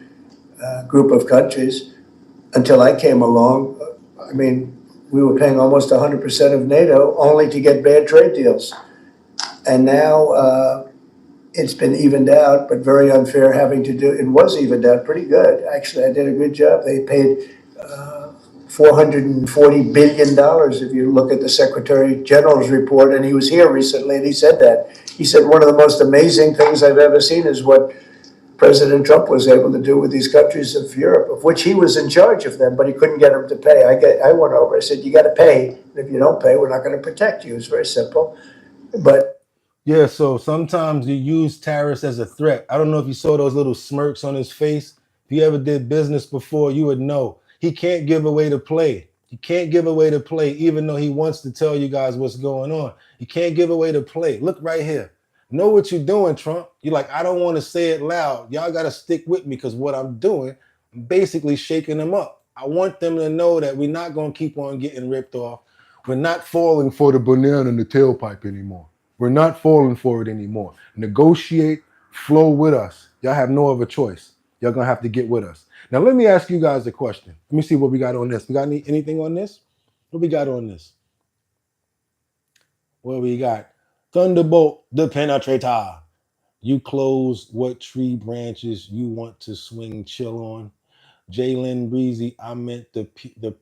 group of countries. Until I came along, I mean, we were paying almost 100% of NATO only to get bad trade deals. And now it's been evened out, but very unfair having to do, it was evened out pretty good. Actually, I did a good job. They paid $440 billion if you look at the Secretary General's report, and he was here recently and he said that. He said one of the most amazing things I've ever seen is what President Trump was able to do with these countries of Europe, of which he was in charge of them, but he couldn't get them to pay. I went over, I said, you got to pay. And if you don't pay, we're not going to protect you. It's very simple. But Yeah, so sometimes you use tariffs as a threat. I don't know if you saw those little smirks on his face. If you ever did business before, you would know. He can't give away the play. He can't give away the play, even though he wants to tell you guys what's going on. He can't give away the play. Look right here. Know what you're doing, Trump. You're like, I don't want to say it loud. Y'all got to stick with me because what I'm doing, I'm basically shaking them up. I want them to know that we're not going to keep on getting ripped off. We're not falling for the banana in the tailpipe anymore. We're not falling for it anymore. Negotiate, flow with us. Y'all have no other choice. Y'all gonna have to get with us. Now let me ask you guys a question. Let me see what we got on this. We got anything on this? What we got on this? What we got? Thunderbolt the penetrator. You close what tree branches you want to swing chill on. Jalen Breezy, I meant the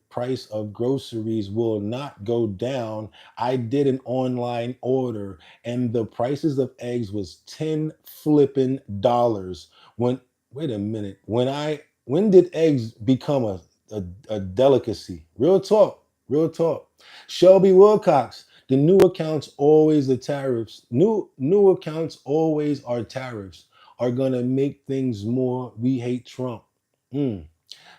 price of groceries will not go down. I did an online order and the prices of eggs was $10 flipping. Wait a minute. When did eggs become a delicacy? Real talk. Shelby Wilcox, the new accounts always the tariffs. New accounts always are tariffs. Are gonna make things more. We hate Trump.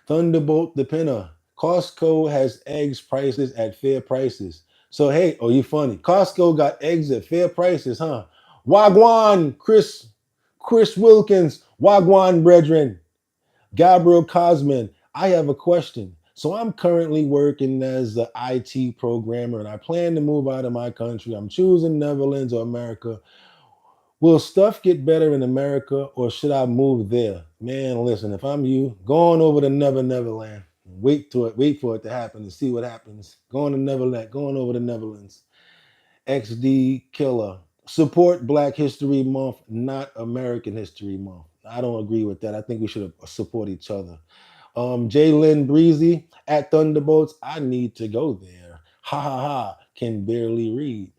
Thunderbolt the Pinner. Costco has eggs prices at fair prices. So hey, oh you funny. Costco got eggs at fair prices, huh? Wagwan, Chris Wilkins, Wagwan brethren. Gabriel Cosman, I have a question. So I'm currently working as an IT programmer and I plan to move out of my country. I'm choosing Netherlands or America. Will stuff get better in America or should I move there? Man, listen, if I'm you, go on over to Neverland. Wait for it to happen and see what happens. Go on to Neverland, going over to Netherlands. XD Killer. Support Black History Month, not American History Month. I don't agree with that. I think we should support each other. Jalen Breezy at Thunderbolts. I need to go there. Ha ha ha. Can barely read.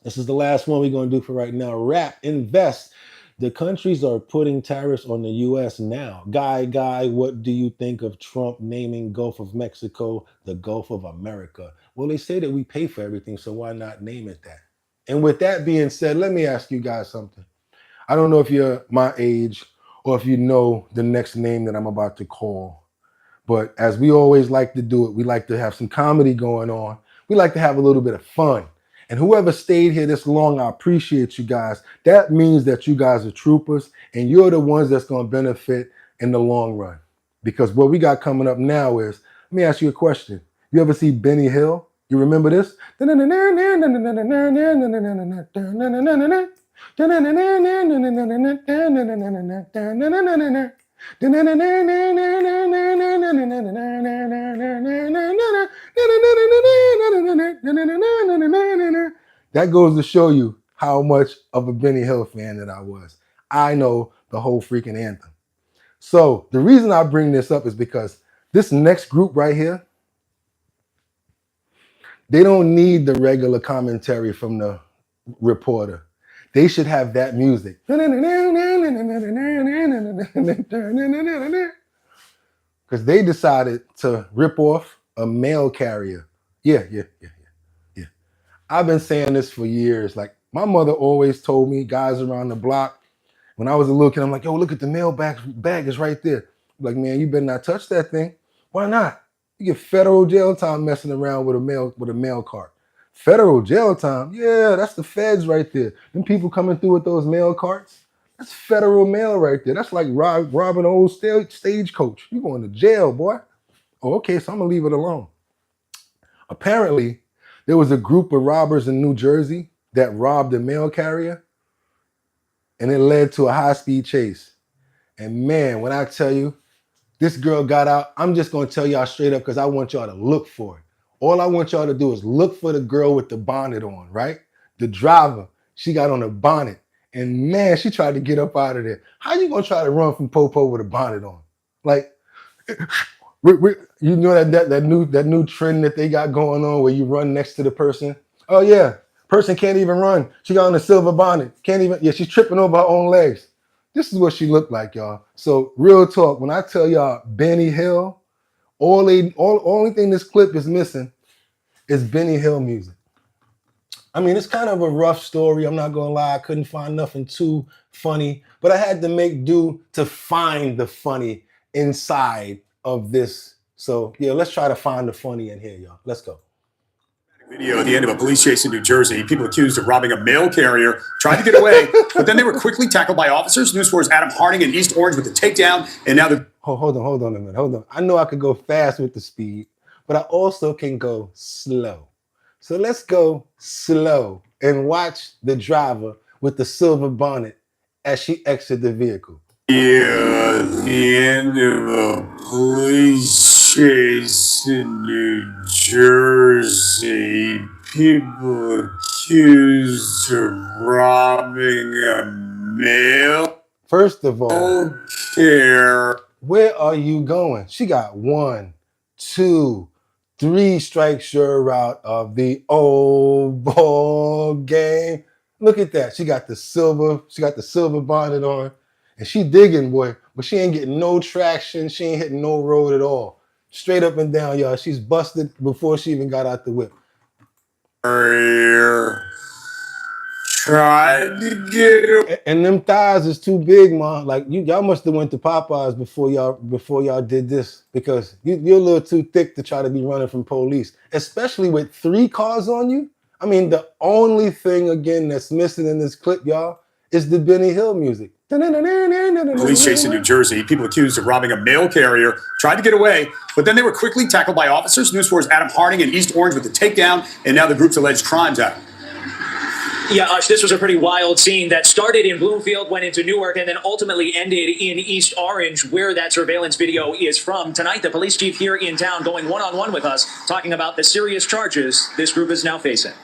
This is the last one we're going to do for right now. Rap, invest. The countries are putting tariffs on the U.S. now. Guy, what do you think of Trump naming Gulf of Mexico the Gulf of America? Well, they say that we pay for everything, so why not name it that? And with that being said, let me ask you guys something. I don't know if you're my age or if you know the next name that I'm about to call, but as we always like to do it, we like to have some comedy going on. We like to have a little bit of fun. And whoever stayed here this long, I appreciate you guys. That means that you guys are troopers and you're the ones that's going to benefit in the long run. Because what we got coming up now is, let me ask you a question. You ever see Benny Hill? You remember this? That goes to show you how much of a Benny Hill fan that I was. I know the whole freaking anthem. So the reason I bring this up is because this next group right here, they don't need the regular commentary from the reporter. They should have that music. Because they decided to rip off a mail carrier. Yeah. I've been saying this for years. Like, my mother always told me, guys around the block, when I was a little kid, I'm like, yo, look at the mail bag is right there. I'm like, man, you better not touch that thing. Why not? You get federal jail time messing around with a mail cart. Federal jail time? Yeah, that's the feds right there. Them people coming through with those mail carts, that's federal mail right there. That's like robbing an old stagecoach. You going to jail, boy. Oh, okay, so I'm going to leave it alone. Apparently, there was a group of robbers in New Jersey that robbed a mail carrier, and it led to a high-speed chase. And man, when I tell you, this girl got out, I'm just going to tell y'all straight up because I want y'all to look for it. All I want y'all to do is look for the girl with the bonnet on, right? The driver, she got on a bonnet. And man, she tried to get up out of there. How you going to try to run from Popo with a bonnet on? Like, you know that new trend that they got going on where you run next to the person? Oh yeah, person can't even run. She got on a silver bonnet. Can't even, yeah, she's tripping over her own legs. This is what she looked like, y'all. So real talk, when I tell y'all Benny Hill, only thing this clip is missing is Benny Hill music. I mean, it's kind of a rough story. I'm not gonna lie, I couldn't find nothing too funny, but I had to make do to find the funny inside of this. So yeah, let's try to find the funny in here, y'all. Let's go. Video at the end of a police chase in New Jersey. People accused of robbing a mail carrier tried to get away, but then they were quickly tackled by officers. News 4's Adam Harding in East Orange with the takedown, and now the... Hold on a minute, hold on. I know I could go fast with the speed, but I also can go slow. So let's go slow and watch the driver with the silver bonnet as she exits the vehicle. Yeah, at the end of a police chase in New Jersey, people accused of robbing a mail. First of all, care. Where are you going? She got 1, 2, 3 strikes sure out of the old ball game. Look at that. She got the silver bonnet on. And she digging, boy, but she ain't getting no traction. She ain't hitting no road at all. Straight up and down, y'all. She's busted before she even got out the whip. Tried to get... And them thighs is too big, man. Like y'all must have went to Popeyes before y'all did this, because you're a little too thick to try to be running from police, especially with 3 cars on you. I mean, the only thing again that's missing in this clip, y'all, is the Benny Hill music. Police chase in New Jersey. People accused of robbing a mail carrier tried to get away, but then they were quickly tackled by officers. News 4's Adam Harding in East Orange with the takedown, and now the group's alleged crimes out. Yeah, Ush, this was a pretty wild scene that started in Bloomfield, went into Newark, and then ultimately ended in East Orange, where that surveillance video is from. Tonight, the police chief here in town going one-on-one with us, talking about the serious charges this group is now facing.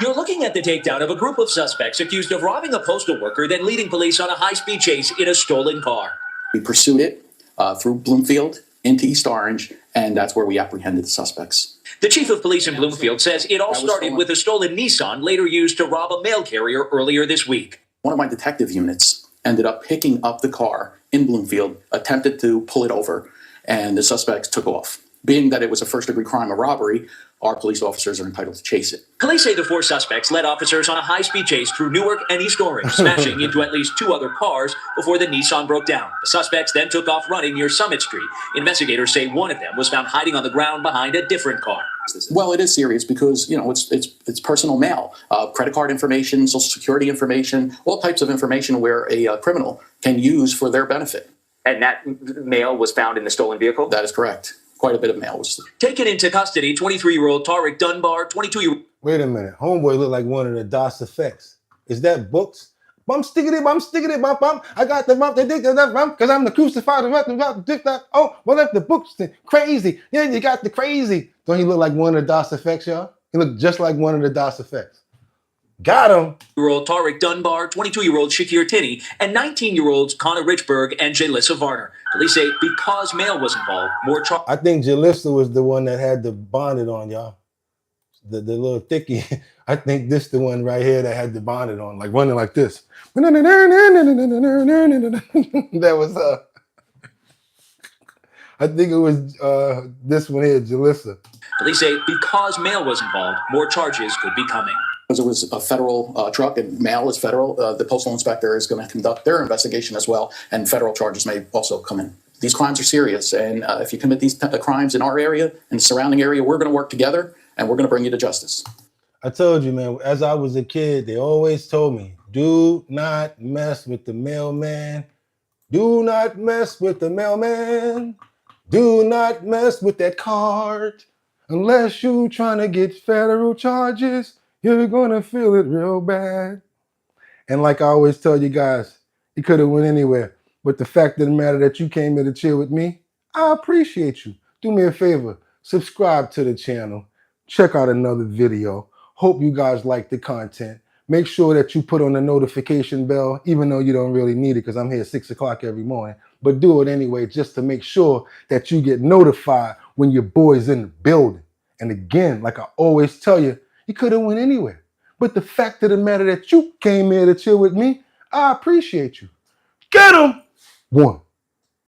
You're looking at the takedown of a group of suspects accused of robbing a postal worker, then leading police on a high-speed chase in a stolen car. We pursued it through Bloomfield into East Orange, and that's where we apprehended the suspects. The chief of police in Bloomfield says it all started with a stolen Nissan, later used to rob a mail carrier earlier this week. One of my detective units ended up picking up the car in Bloomfield, attempted to pull it over, and the suspects took off. Being that it was a first-degree crime of robbery, our police officers are entitled to chase it. Police say the 4 suspects led officers on a high-speed chase through Newark and East Orange, smashing into at least 2 other cars before the Nissan broke down. The suspects then took off running near Summit Street. Investigators say one of them was found hiding on the ground behind a different car. Well, it is serious because, you know, it's personal mail, credit card information, social security information, all types of information where a criminal can use for their benefit. And that mail was found in the stolen vehicle? That is correct. Quite a bit of mail was taken into custody. 23-year-old Tariq Dunbar, 22-year-old. Wait a minute. Homeboy looked like one of the DOS effects. Is that books? Bum stickity, bum stickity, bum bum. I got the bump, they dig that bump, because I'm the crucified. Oh, well, that's the books. Crazy. Yeah, you got the crazy. Don't he look like one of the DOS effects, y'all? He looked just like one of the DOS effects. Got him. Year-old Tariq Dunbar, 22-year-old Shakir Tinney, and 19-year-olds Connor Richburg and Jalissa Varner. Police say because mail was involved, more charges. I think Jalissa was the one that had the bonnet on, y'all. The little thickie. I think this the one right here that had the bonnet on, like running like this. That was I think it was this one here, Jalissa. Police say because mail was involved, more charges could be coming. Because it was a federal truck and mail is federal, the postal inspector is going to conduct their investigation as well, and federal charges may also come in. These crimes are serious, and if you commit these crimes in our area and the surrounding area, we're going to work together, and we're going to bring you to justice. I told you, man, as I was a kid, they always told me, do not mess with the mailman. Do not mess with the mailman. Do not mess with that card. Unless you trying to get federal charges, you're gonna feel it real bad. And like I always tell you guys, you could have went anywhere. But the fact of the matter that you came here to chill with me, I appreciate you. Do me a favor, subscribe to the channel. Check out another video. Hope you guys like the content. Make sure that you put on the notification bell, even though you don't really need it because I'm here at 6 o'clock every morning. But do it anyway, just to make sure that you get notified when your boy's in the building. And again, like I always tell you, you could have went anywhere. But the fact of the matter that you came here to chill with me, I appreciate you. Get 'em! 1.